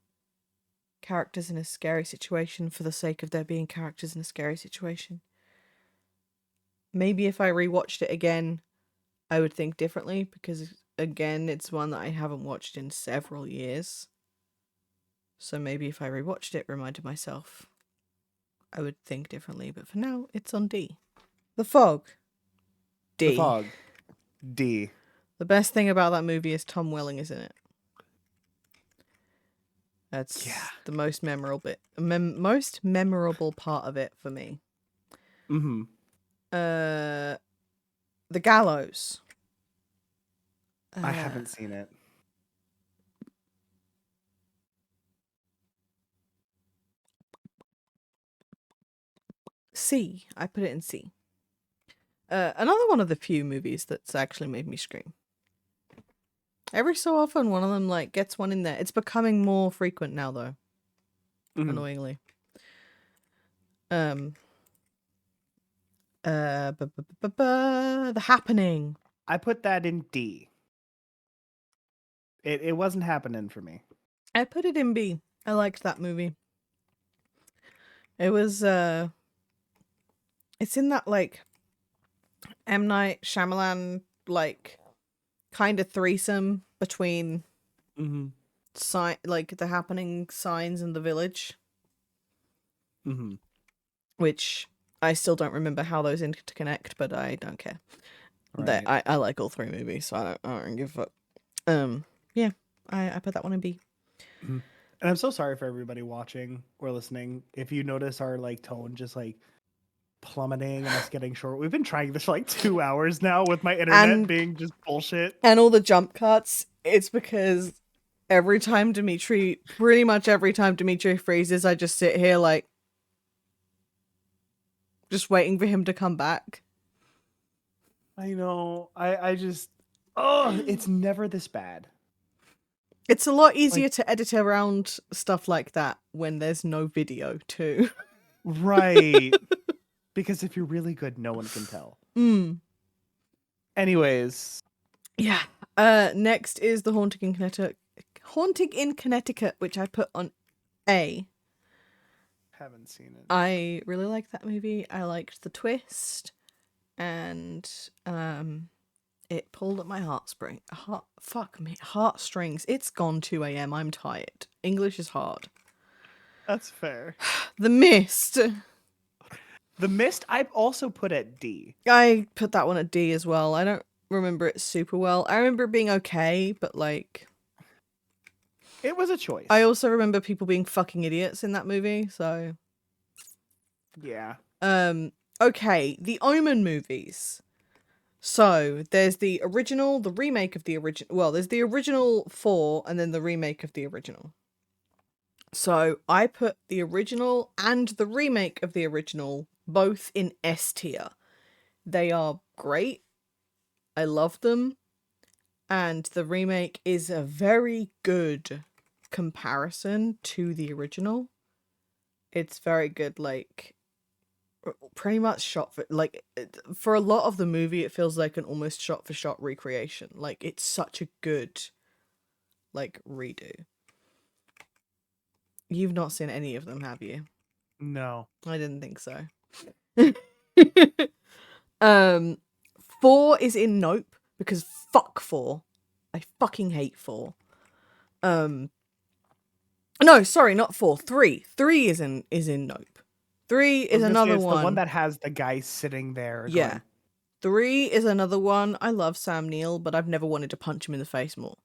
characters in a scary situation for the sake of there being characters in a scary situation. Maybe if I rewatched it again, I would think differently, because, again, it's one that I haven't watched in several years. So maybe if I rewatched it, reminded myself, I would think differently. But for now, it's on D. The Fog. D. The Fog. D. The best thing about that movie is Tom Welling is in it. That's Yeah. the most memorable bit. Most memorable part of it for me. Mm-hmm. The Gallows. I haven't seen it. C. I put it in C. Another one of the few movies that's actually made me scream. Every so often, one of them like gets one in there. It's becoming more frequent now, though. Mhm. Annoyingly. The Happening. I put that in D. It wasn't happening for me. I put it in B. I liked that movie. It was it's in that like M. Night Shyamalan like kind of threesome between Mm-hmm. like The Happening, Signs, and The Village, Mm-hmm. which I still don't remember how those interconnect, but I don't care. That I like all three movies, so I don't give a fuck. Yeah, I put that one in B. And I'm so sorry for everybody watching or listening. If you notice our like tone just like plummeting and us getting short, we've been trying this for like 2 hours now with my internet And- being just bullshit. And all the jump cuts, it's because pretty much every time Dimitri freezes, I just sit here like just waiting for him to come back. I know. I just it's never this bad. It's a lot easier to edit around stuff like that when there's no video too. Right. Because if you're really good, no one can tell. Anyways. Yeah. Next is The Haunting in Connecticut. Haunting in Connecticut, which I put on A. Haven't seen it. I really liked that movie. I liked the twist, and it pulled at my heartstrings. It's gone 2 a.m. I'm tired. English is hard. That's fair. The Mist. The Mist, I've also put at D. I put that one at D as well. I don't remember it super well. I remember it being okay, but like, It was a choice. I also remember people being fucking idiots in that movie, so Yeah. okay, the Omen movies. So, there's the original, the remake of the original. Well, there's the original 4 and then the remake of the original. So, I put the original and the remake of the original both in S tier. They are great. I love them. And the remake is a very good comparison to the original. It's very good, like, pretty much shot for, like, for a lot of the movie, it feels like an almost shot for shot recreation. Like, it's such a good, like, redo. You've not seen any of them, have you? No. I didn't think so. 4 is in Nope, because fuck 4. I fucking hate 4. No, sorry, not 4. 3. 3 is in Nope. 3 is another it's one. the one that has the guy sitting there. Yeah. Going, 3 is another one. I love Sam Neill, but I've never wanted to punch him in the face more.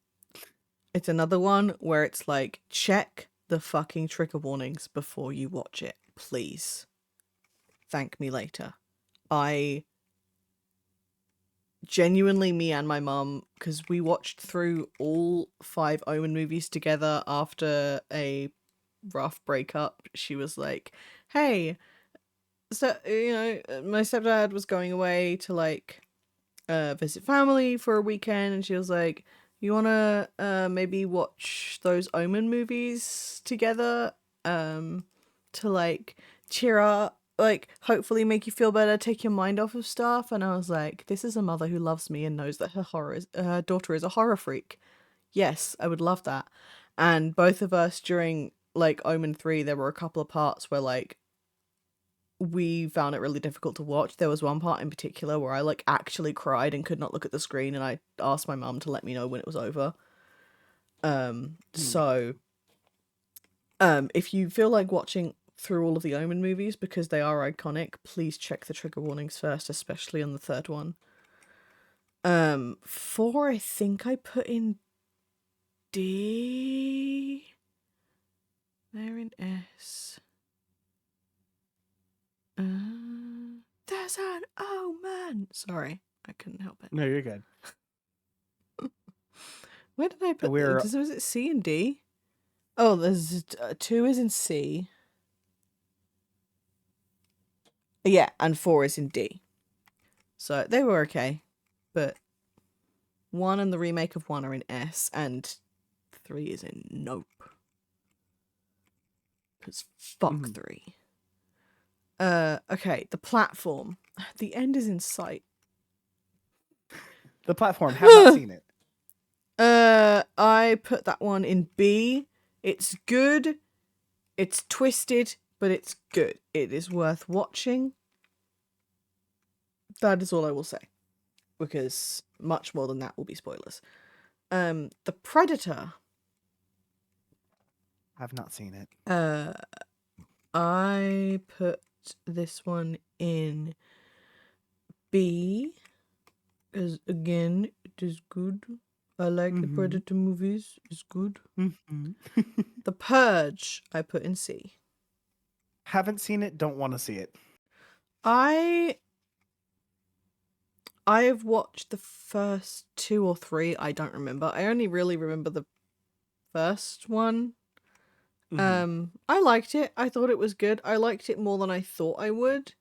It's another one where it's like, check the fucking trigger warnings before you watch it, please. Thank me later. I genuinely, me and my mum, because we watched through all 5 Omen movies together after a rough breakup. She was like, hey, so, you know, my stepdad was going away to, like, visit family for a weekend, and she was like, "You wanna maybe watch those Omen movies together, to like cheer up, like hopefully make you feel better, take your mind off of stuff." And I was like, "This is a mother who loves me and knows that her daughter is a horror freak. Yes, I would love that." And both of us during like Omen 3, there were a couple of parts where like we found it really difficult to watch. There was one part in particular where I like actually cried and could not look at the screen, and I asked my mum to let me know when it was over. So if you feel like watching through all of the Omen movies because they are iconic, please check the trigger warnings first, especially on the third one. 4 I think I put in D. They're in S. There's an omen. Sorry, I couldn't help it. No, you're good. Where did I put We're- these? Was it C and D? Oh, there's 2 is in C. Yeah, and 4 is in D. So they were okay, but 1 and the remake of 1 are in S, and 3 is in Nope. Because fuck 3. Okay, the platform. The end is in sight. The platform. Have not seen it. I put that one in B. It's good. It's twisted, but it's good. It is worth watching. That is all I will say, because much more than that will be spoilers. The Predator. Have not seen it. I put this one in B, because again, it is good. I like the Predator movies. It's good. The Purge, I put in C. Haven't seen it. Don't want to see it. I've watched the first 2 or 3. I don't remember. I only really remember the first one. I liked it. I thought it was good. I liked it more than I thought I would.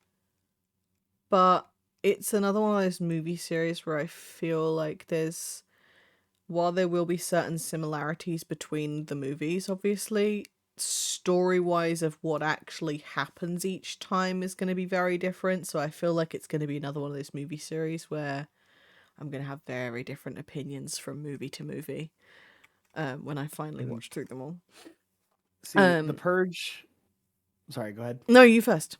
But it's another one of those movie series where I feel like while there will be certain similarities between the movies, obviously, story-wise of what actually happens each time is going to be very different. So I feel like it's going to be another one of those movie series where I'm going to have very different opinions from movie to movie when I finally watch through them all. See, The Purge. Sorry, go ahead. No, you first.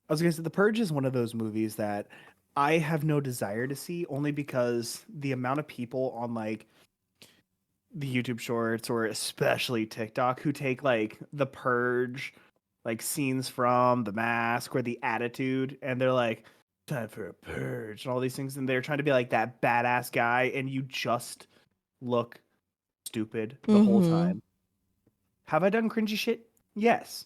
I was gonna say The Purge is one of those movies that I have no desire to see, only because the amount of people on like the YouTube shorts or especially TikTok who take like The Purge, like scenes from The Mask or The Attitude, and they're like, "Time for a purge," and all these things, and they're trying to be like that badass guy, and you just look stupid the whole time. Have I done cringy shit? Yes.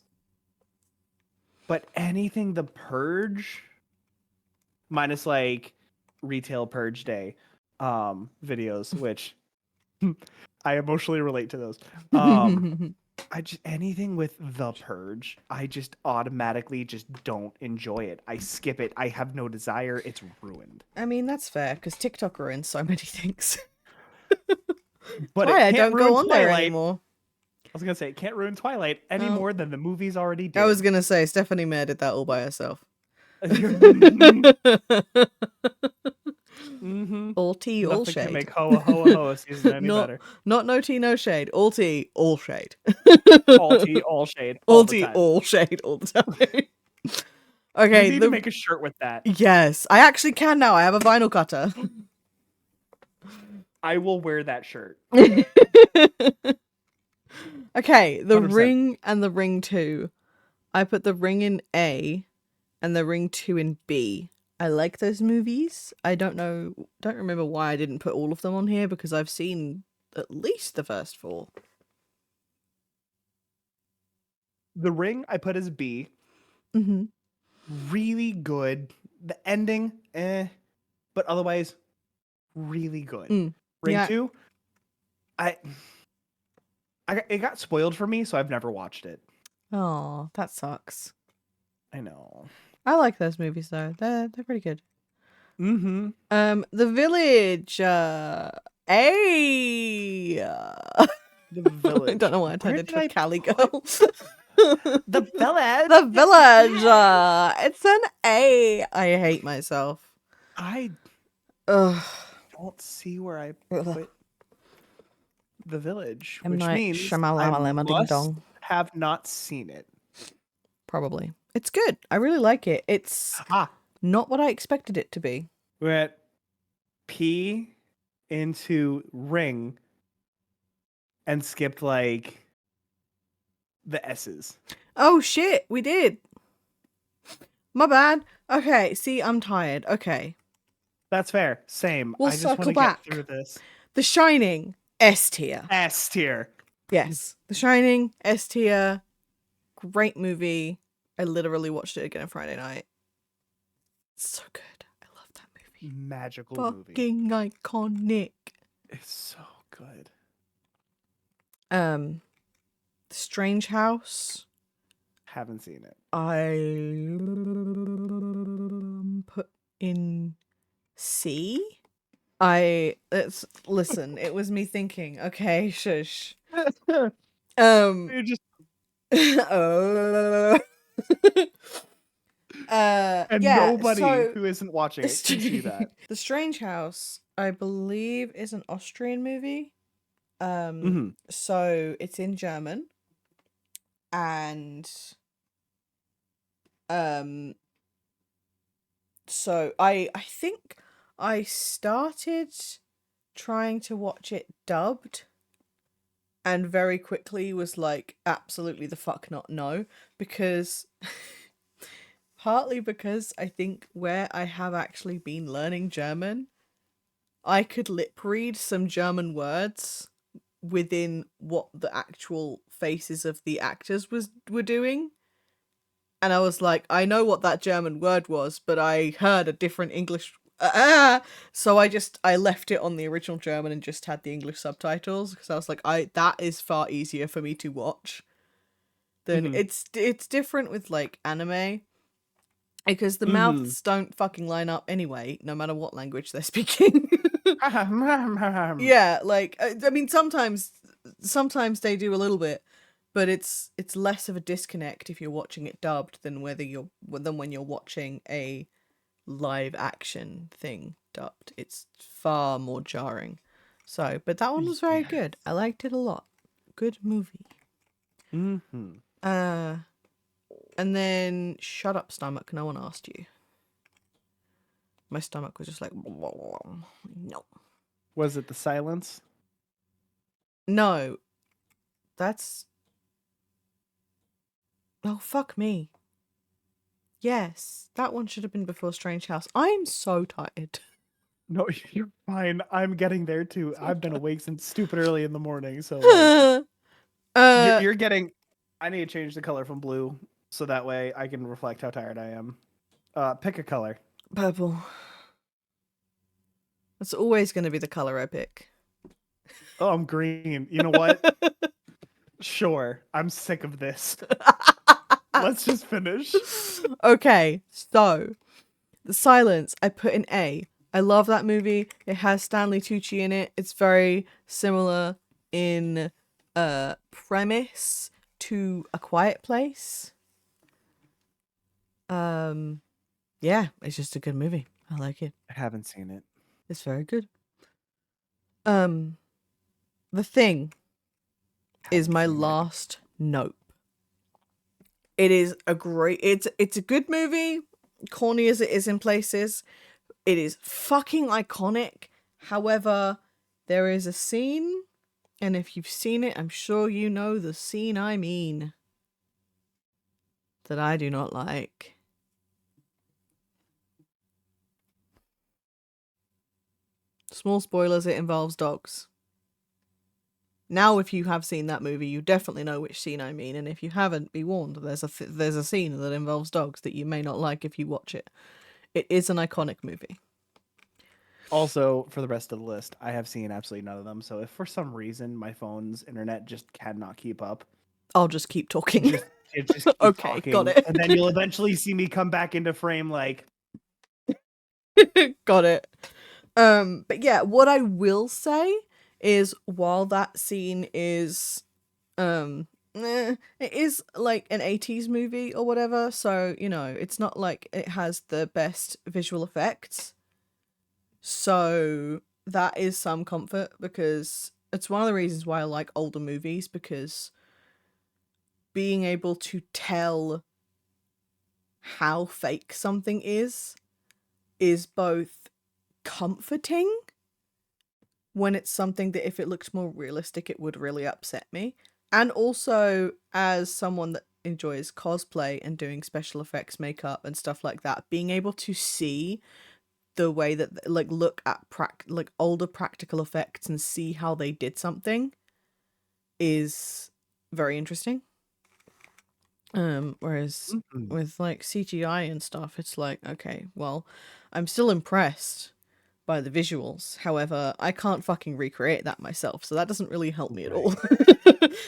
But anything The Purge, minus like retail Purge Day videos, which I emotionally relate to those. Anything with The Purge, I just automatically just don't enjoy it. I skip it. I have no desire. It's ruined. I mean, that's fair, because TikTok ruins so many things. But Why I it don't can't go ruin on there Twilight. anymore. I was gonna say it can't ruin Twilight any more than the movies already did. I was gonna say Stephanie Meyer did that all by herself. All tea, all Nothing can shade. make Hoa Hoa Hoa season any better. Not no tea, no shade. All tea, all shade. All tea, all shade. All the tea, time. all shade, all the time. You Okay, need to make a shirt with that. yes, I actually can now. I have a vinyl cutter. I will wear that shirt. Okay, The 100%. Ring and The Ring 2. I put The Ring in A and The Ring 2 in B. I like those movies. I don't remember why I didn't put all of them on here, because I've seen at least the first 4. The Ring I put as B. Mm-hmm. Really good. The ending, but otherwise, really good. Ring yeah. 2, it got spoiled for me, so I've never watched it. Oh, that sucks. I know. I like those movies though. They're pretty good. Mm-hmm. The Village. The I Village. don't know why I turned Where into did a I Cali put girl. The Village. The Village. Yes! It's an A. I hate myself. I Ugh. don't see where I Ugh. put The Village, M. which Night means I Shyamalan Ding must Dong. have not seen it. Probably. It's good. I really like it. It's Ah, not what I expected it to be. we're at P into Ring and skipped like the S's. Oh shit, we did. My bad. Okay, see, I'm tired. Okay. That's fair. Same. We'll I just want circle to back. get through this. The Shining, S tier. S tier. Yes. The Shining, S tier. Great movie. I literally watched it again on Friday night. It's so good. I love that movie. Magical movie. Fucking iconic. It's so good. The Strange House. Haven't seen it. I put in C. Listen, it was me thinking, okay, shush. You're just and yeah, nobody so who isn't watching it can see that. The Strange House, I believe, is an Austrian movie. Mhm. So it's in German. And so I think I started trying to watch it dubbed and very quickly was like, absolutely the fuck not, no, because partly because I think where I have actually been learning German, I could lip read some German words within what the actual faces of the actors were doing. And I was like, I know what that German word was, but I heard a different English. So I left it on the original German and just had the English subtitles because I was like, that is far easier for me to watch. Than it's different with like anime because the mouths don't fucking line up anyway, no matter what language they're speaking. Yeah, like I mean, sometimes they do a little bit. But it's less of a disconnect if you're watching it dubbed than when you're watching a live action thing dubbed. It's far more jarring. So, but that one was very good. I liked it a lot. Good movie. Mm-hmm. And then Shut Up Stomach, no one asked you. My stomach was just like no. Was it The Silence? No. That's oh, fuck me. Yes, that one should have been before Strange House. I'm so tired. No, you're fine. I'm getting there too. I've been awake since stupid early in the morning, so like, you're getting. I need to change the color from blue so that way I can reflect how tired I am. Pick a color. Purple. That's always going to be the color I pick. Oh, I'm green. You know what? Sure. I'm sick of this. Let's just finish. Okay, so The Silence, I put in A. I love that movie. It has Stanley Tucci in it. It's very similar in premise to A Quiet Place. Yeah, it's just a good movie. I like it. I haven't seen it. It's very good. The Thing is my last nope. It is a great it's a good movie, corny as it is in places. It is fucking iconic. However, there is a scene, and if you've seen it, I'm sure you know the scene I mean, that I do not like. Small spoilers, it involves dogs. Now, if you have seen that movie, you definitely know which scene I mean, and if you haven't, be warned. There's a scene that involves dogs that you may not like if you watch it. It is an iconic movie. Also, for the rest of the list, I have seen absolutely none of them. So if for some reason my phone's internet just cannot keep up, I'll just keep talking. just keep Okay, talking, got it. and then you'll eventually see me come back into frame like Got it. But yeah, what I will say is while that scene is it is like an 80s movie or whatever, so you know, it's not like it has the best visual effects. So that is some comfort because it's one of the reasons why I like older movies, because being able to tell how fake something is both comforting when it's something that if it looks more realistic it would really upset me, and also as someone that enjoys cosplay and doing special effects makeup and stuff like that, being able to see the way that like look at like older practical effects and see how they did something is very interesting. Whereas Mhm. with like CGI and stuff, it's like, okay, well, I'm still impressed by the visuals. However, I can't fucking recreate that myself, so that doesn't really help me at all.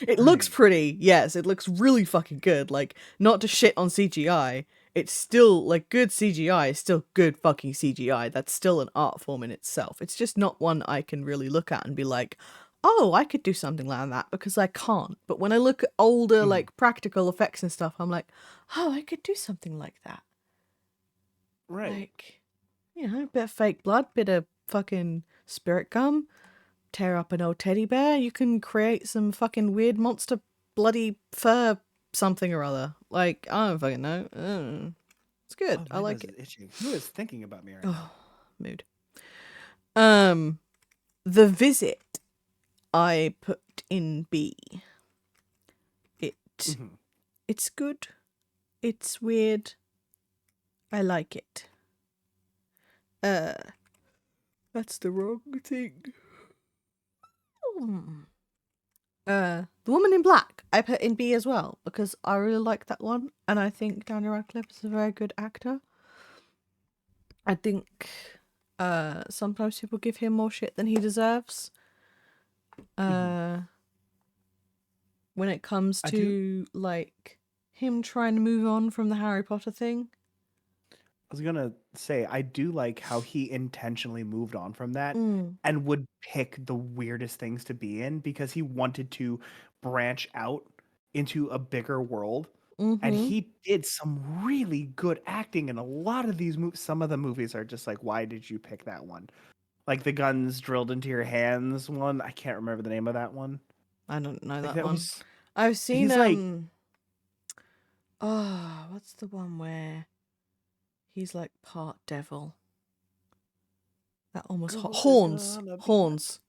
It looks Right. pretty, yes, it looks really fucking good. Like, not to shit on CGI, it's still like good CGI is still good fucking CGI. That's still an art form in itself. It's just not one I can really look at and be like, oh, I could do something like that, because I can't. But when I look at older Mhm. like practical effects and stuff, I'm like, oh, I could do something like that. Right. Like, you know, a bit of fake blood, bit of fucking spirit gum, tear up an old teddy bear, you can create some fucking weird monster bloody fur something or other. Like, I don't fucking know. It's good. Oh, I my like nose it. is itching. Who is thinking about me right now? Oh, mood. Um, The Visit I put in B. It Mhm. it's good. It's weird. I like it. Uh, that's the wrong thing. Hmm. The Woman in Black I put in B as well because I really like that one, and I think Daniel Radcliffe is a very good actor. I think sometimes people give him more shit than he deserves. Mhm. When it comes I do. to like him trying to move on from the Harry Potter thing. I was gonna say I do like how he intentionally moved on from that Mm. and would pick the weirdest things to be in because he wanted to branch out into a bigger world. And Mm-hmm. he did some really good acting in a lot of these movies. Some of the movies are just like, why did you pick that one? Like the guns drilled into your hands one. I can't remember the name of that one. I don't know Like that that one. was I've seen he's like oh, what's the one where he's like part devil? That almost girls is horns. gonna be Horns.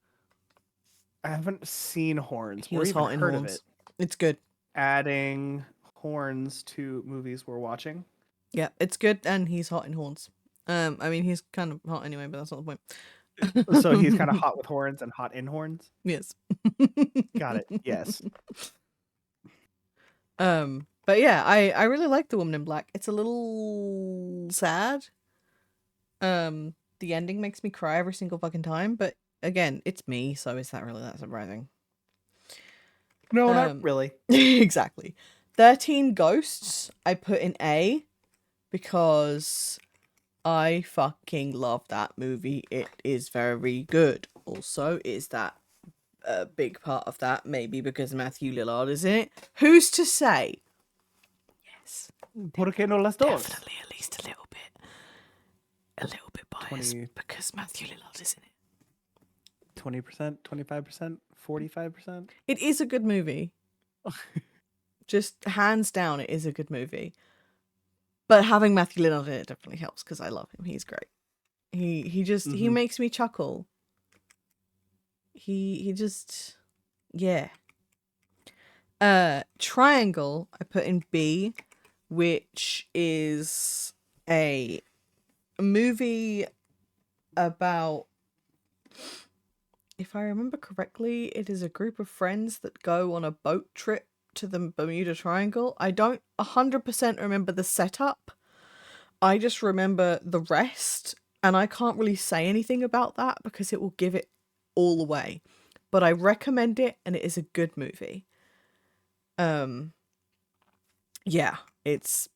I haven't seen Horns He or was even hot in heard of it. horns. It's good. Adding Horns to movies we're watching. Yeah, it's good, and he's hot in horns. I mean, he's kind of hot anyway, but that's not the So he's kind of point. hot with horns and hot in horns. Yes. Got it. Yes. But yeah, I really like The Woman in Black. It's a little sad. The ending makes me cry every single fucking time, but again, it's me, so is that really that surprising? No, not Um, really. exactly. 13 Ghosts I put in A because I fucking love that movie. It is very good. Also, is that a big part of that? Maybe because Matthew Lillard is in it. Who's to say? Yes, ¿Por qué no las dos? definitely at least a little bit biased 20, because Matthew Lillard is in it. 20%, 25%, 45%. It is a good movie. Just hands down, it is a good movie. But having Matthew Lillard in it definitely helps because I love him. He's great. He makes me chuckle. He just yeah. Triangle I put in B, which is a movie about, if I remember correctly, it is a group of friends that go on a boat trip to the Bermuda Triangle. I don't 100% remember the setup. I just remember the rest, and I can't really say anything about that because it will give it all away. But I recommend it, and it is a good movie. Yeah, it's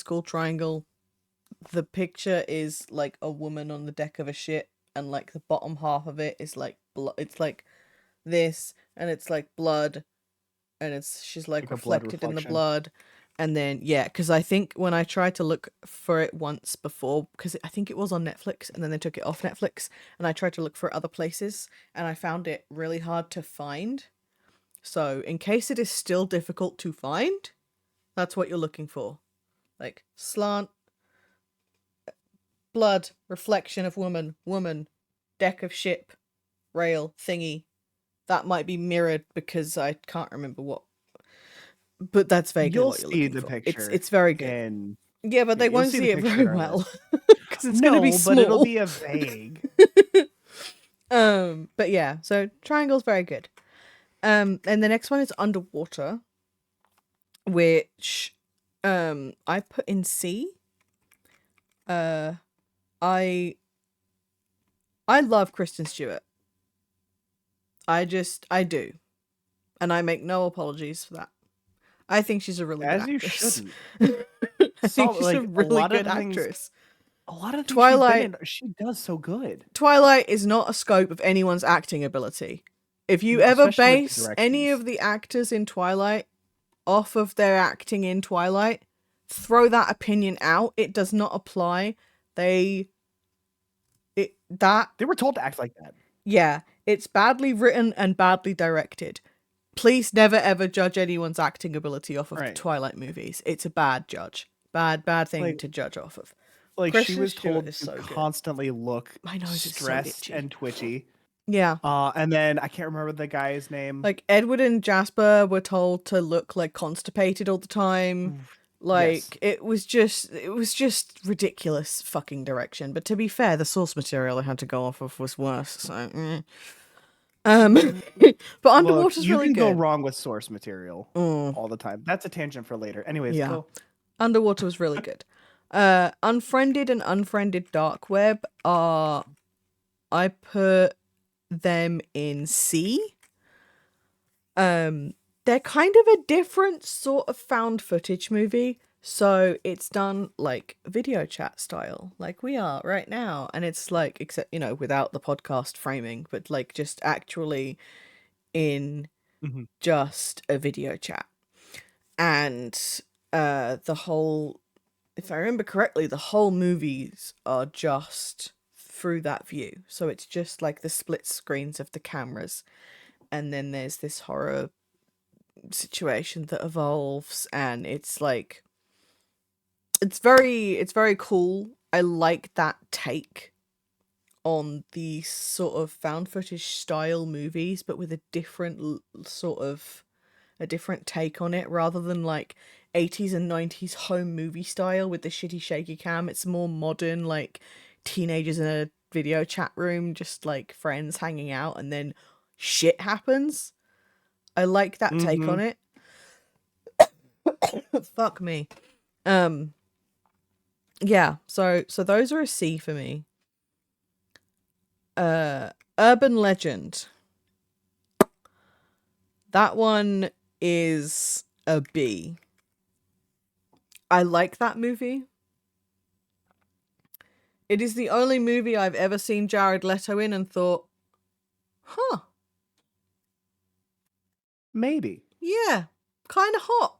called Triangle. the picture is like a woman on the deck of a ship, and like the bottom half of it is like it's like this, and it's like blood, and she's like Like a blood reflected in the reflection. blood. And then yeah, because I think when I tried to look for it once before, because I think it was on Netflix and then they took it off Netflix, and I tried to look for it other places and I found it really hard to find. So in case it is still difficult to find, that's what you're looking for. Like slant, blood, reflection of woman, deck of ship, rail, thingy. That might be mirrored because I can't remember what. But that's vaguely You'll what you're see looking the for. picture. It's very good. And Yeah, but they you'll won't see see the it picture very in our well list. because it's gonna be small. But it'll be a vague. But yeah, so triangle's very good. And the next one is underwater, which I put in C. I love Kristen Stewart. I do. And I make no apologies for that. I think she's a really good As you actress. shouldn't. I think she's Like, a really good actress. A lot of things Twilight- she does so good. Twilight is not a scope of anyone's acting ability. If you No, ever especially with the base any directions. of the actors in Twilight off of their acting in Twilight, throw that opinion out. It does not apply. They were told to act like that. Yeah, it's badly written and badly directed. Please never ever judge anyone's acting ability off of the Right. Twilight movies. It's a bad judge. Bad thing Like- to judge off of. Like, she Kristen was Stewart told is to so good. constantly look My nose is so stressed itchy. and twitchy. Yeah. And then I can't remember the guy's name. Like Edward and Jasper were told to look like constipated all the time. Like it was just ridiculous fucking direction. But to be fair, the source material they had to go off of was worse. So but Underwater's Look, you really can go good. wrong with source material Mm. all the time. That's a tangent for later. Anyways, Yeah. go. Underwater was really good. Unfriended and Unfriended Dark Web are, I put them in C. They're kind of a different sort of found footage movie. So it's done like video chat style, like we are right now. And it's like, except, without the podcast framing, but like just actually in Mhm. just a video chat. And the whole, if I remember correctly, the whole movies are just through that view. So it's just like the split screens of the cameras. And then there's this horror situation that evolves, and it's like it's very cool. I like that take on the sort of found footage style movies, but with a different a different take on it, rather than like 80s and 90s home movie style with the shitty shaky cam. It's more modern, like teenagers in a video chat room, just like friends hanging out, and then shit happens. I like that take on it. Fuck me. Yeah, so those are a C for me. Urban Legend. That one is a B. I like that movie. It is the only movie I've ever seen Jared Leto in and thought, huh, Maybe. yeah, kind of hot.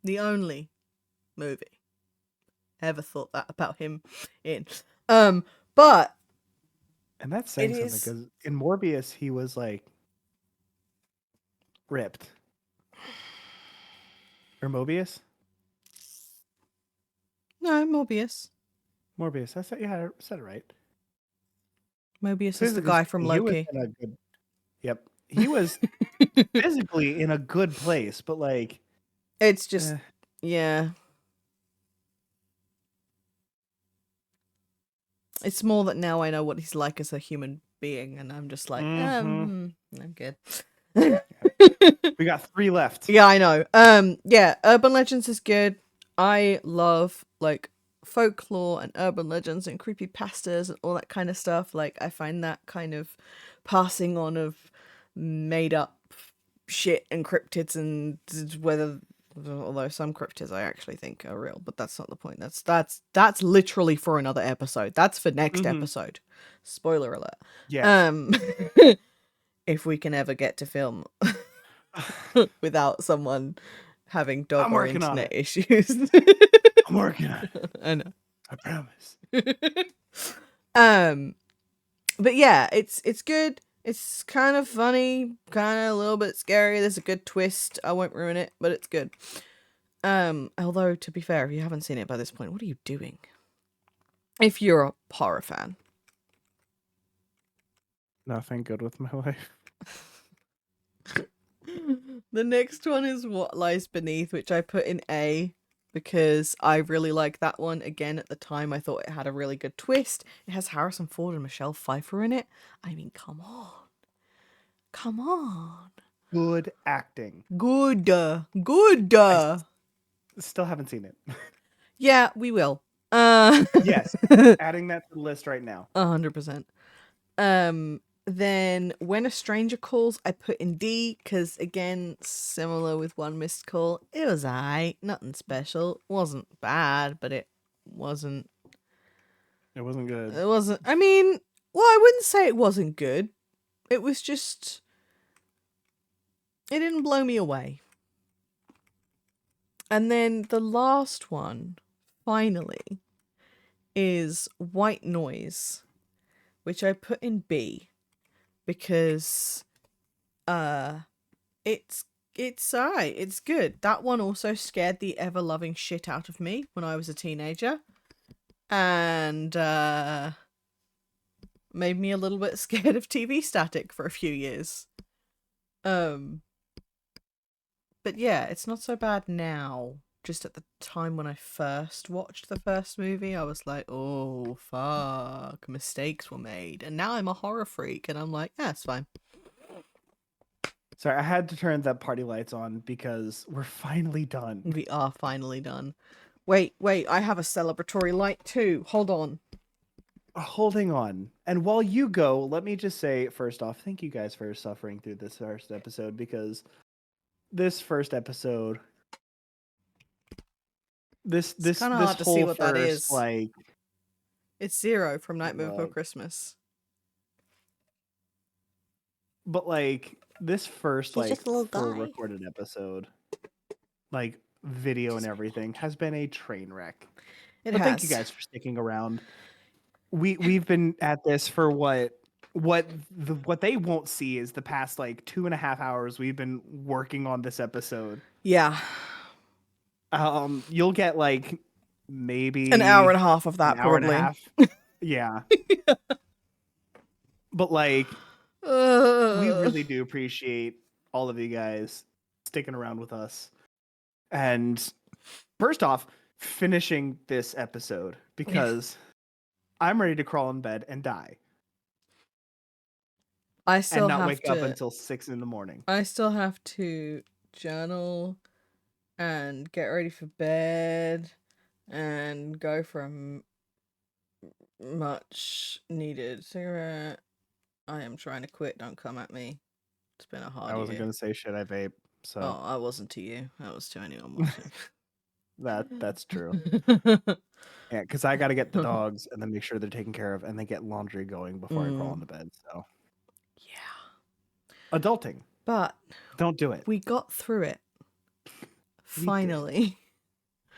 The only movie ever thought that about him in. But And that's saying It something is- because in Morbius he was like ripped. Or Mobius? no, Morbius. Morbius. I said, yeah, I said it right. Mobius is the Physically guy from speaking, he was Loki. in a good- Yep. He was physically in a good place, but like It's just, eh, yeah. It's more that now I know what he's like as a human being, and I'm just like, I'm good. we got 3 left. Yeah, I know. Yeah, Urban Legends is good. I love like folklore and urban legends and creepypastas and all that kind of stuff. Like I find that kind of passing on of made up shit and cryptids and whether Although some cryptids I actually think are real, but that's not the point. That's literally for another episode. That's for next Mhm. episode. Spoiler alert. Yes. If we can ever get to film without someone having dog I'm or working on internet it. issues. I'm working on it. I know. I promise. But yeah, it's good. It's kind of funny, kind of a little bit scary. There's a good twist. I won't ruin it, but it's good. Although to be fair, if you haven't seen it by this point, what are you doing? If you're a horror fan. Nothing good with my life. The next one is What Lies Beneath, which I put in A because I really like that one. Again, at the time, I thought it had a really good twist. It has Harrison Ford and Michelle Pfeiffer in it. I mean, come on. Come on. Good acting. Good. Good. Still haven't seen it. Yeah, we will. Yes. Adding that to the list right now. 100%. Then When a Stranger Calls, I put in D because, again, similar with One Missed Call, it was aight, nothing special. Wasn't bad, but it wasn't. It wasn't good. It wasn't. I mean, well, I wouldn't say it wasn't good. It was just. It didn't blow me away. And then the last one, finally, is White Noise, which I put in B because it's alright, it's good. That one also scared the ever loving shit out of me when I was a teenager, and made me a little bit scared of TV static for a few years. But yeah, it's not so bad now. Just at the time when I first watched the first movie, I was like, oh, fuck, mistakes were made. And now I'm a horror freak, and I'm like, yeah, it's fine. Sorry, I had to turn the party lights on because we're finally done. We are finally done. Wait, I have a celebratory light too. Hold on. Holding on. And while you go, let me just say, first off, thank you guys for suffering through this first episode, because this first episode, this kinda hard to see whole what that first, is. like, It's Zero from Nightmare Before Look. Christmas. but like this first He's like just a little full guy. recorded episode, like video and everything, has been a train wreck. It But has. thank you guys for sticking around. We've been at this for what they won't see is the past like 2.5 hours we've been working on this episode. Yeah. You'll get like maybe An hour and a half of that, an hour and a probably. half. Yeah. But like we really do appreciate all of you guys sticking around with us. And first off, finishing this episode, because I'm ready to crawl in bed and die. I still And not have wake to, up until 6 a.m. I still have to journal and get ready for bed and go for a much needed cigarette. I am trying to quit. Don't come at me. It's been a hard I wasn't year. gonna say should I vape, so Oh, I wasn't to you. That was to anyone watching. that's true. Yeah, because I got to get the dogs and then make sure they're taken care of and then get laundry going before I crawl into bed. So Yeah. adulting, But don't do it. we got through it. We did. Finally.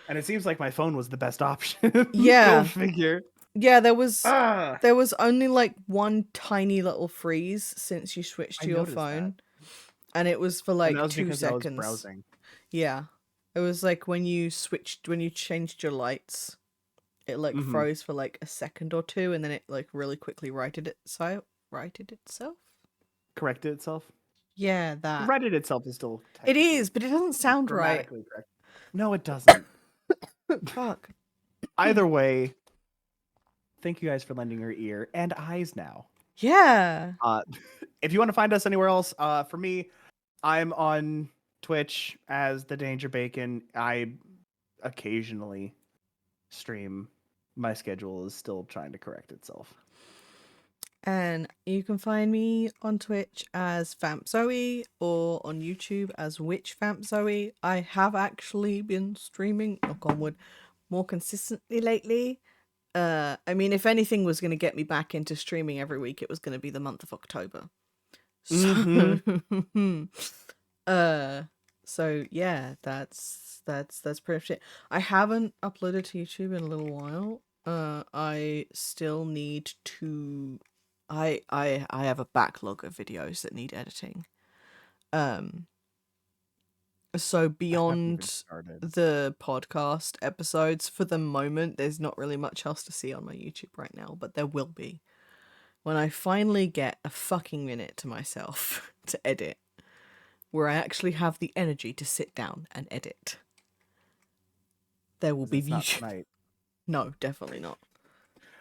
And it seems like my phone was the best option. Yeah. Go figure. Yeah, there was Ah, there was only like one tiny little freeze since you switched I to your noticed phone. And it was for and like that was 2 because seconds. I was browsing. Yeah. It was like when you changed your lights, it like Mhm. froze for like a second or two, and then it like really quickly righted itself. Corrected itself. Yeah, that. Righted itself is still. It is, but it doesn't sound right. grammatically correct. No, it doesn't. Fuck. Either way, thank you guys for lending your ear and eyes now. Yeah. If you want to find us anywhere else, for me, I'm on Twitch as the Danger Bacon. I occasionally stream. My schedule is still trying to correct itself. And you can find me on Twitch as Vamp Zoe or on YouTube as Witch Vamp Zoe. I have actually been streaming, knock on wood, more consistently lately. I mean, if anything was going to get me back into streaming every week, it was going to be the month of October. So, so yeah, that's pretty much it. I haven't uploaded to YouTube in a little while. I still need to. I have a backlog of videos that need editing. So I haven't even beyond started. the podcast episodes, for the moment, there's not really much else to see on my YouTube right now, but there will be. When I finally get a fucking minute to myself to edit, where I actually have the energy to sit down and edit, there will 'Cause be it's not YouTube. tonight. No, definitely not.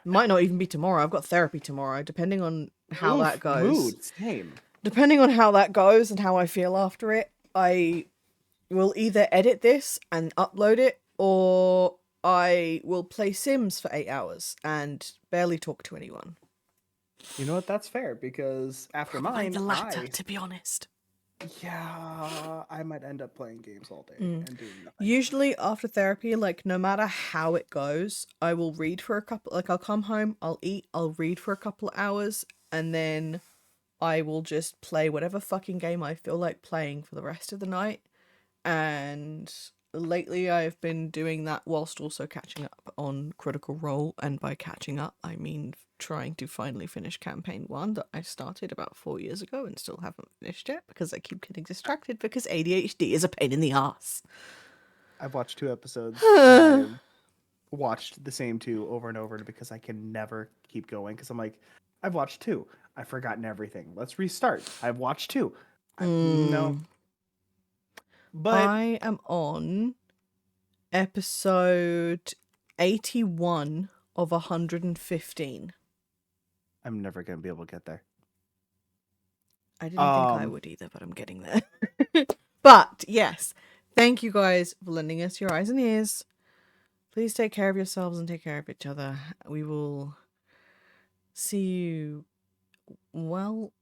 Might not even be tomorrow. I've got therapy tomorrow, depending on how that Oof, goes. mood, same. Depending on how that goes and how I feel after it, I will either edit this and upload it, or I will play Sims for 8 hours and barely talk to anyone. You know what? That's fair because after mine, the latter, to be honest. I might end up playing games all day Mm. and doing nothing. Usually after therapy, like no matter how it goes, I will read for a couple, like I'll come home, I'll eat, I'll read for a couple of hours, and then I will just play whatever fucking game I feel like playing for the rest of the night. And lately I've been doing that whilst also catching up on Critical Role, and by catching up I mean trying to finally finish campaign 1 that I started about 4 years ago and still haven't finished it because I keep getting distracted because ADHD is a pain in the ass. I've watched 2 episodes. I watched the same 2 over and over because I can never keep going because I'm like, I've watched 2. I've forgotten everything. Let's restart. I've watched 2. No. But I am on episode 81 of 115. I'm never going to be able to get there. I didn't think I would either, but I'm getting there. But yes, thank you guys for lending us your eyes and ears. Please take care of yourselves and take care of each other. We will see you, well,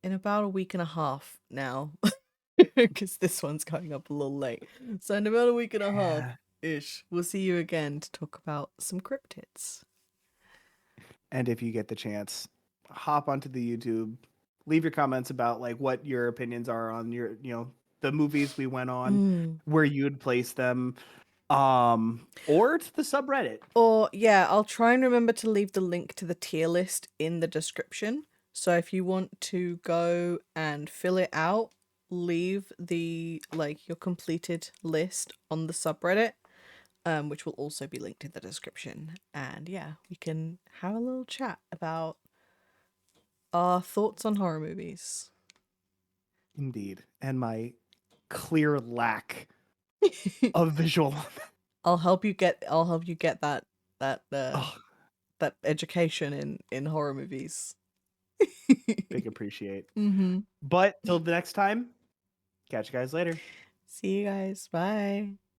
in about a week and a half now. Because this one's going up a little late. So in about a week and a half-ish, we'll see you again to talk about some cryptids. And if you get the chance, hop onto the YouTube, leave your comments about like what your opinions are on your, the movies we went on, where you'd place them, or to the subreddit. Or yeah, I'll try and remember to leave the link to the tier list in the description. So if you want to go and fill it out, leave the your completed list on the subreddit, which will also be linked in the description. And yeah, we can have a little chat about our thoughts on horror movies. Indeed. And my clear lack of visual. I'll help you get that that education in horror movies. Big appreciate. Mm-hmm. But till the next time, catch you guys later. See you guys. Bye.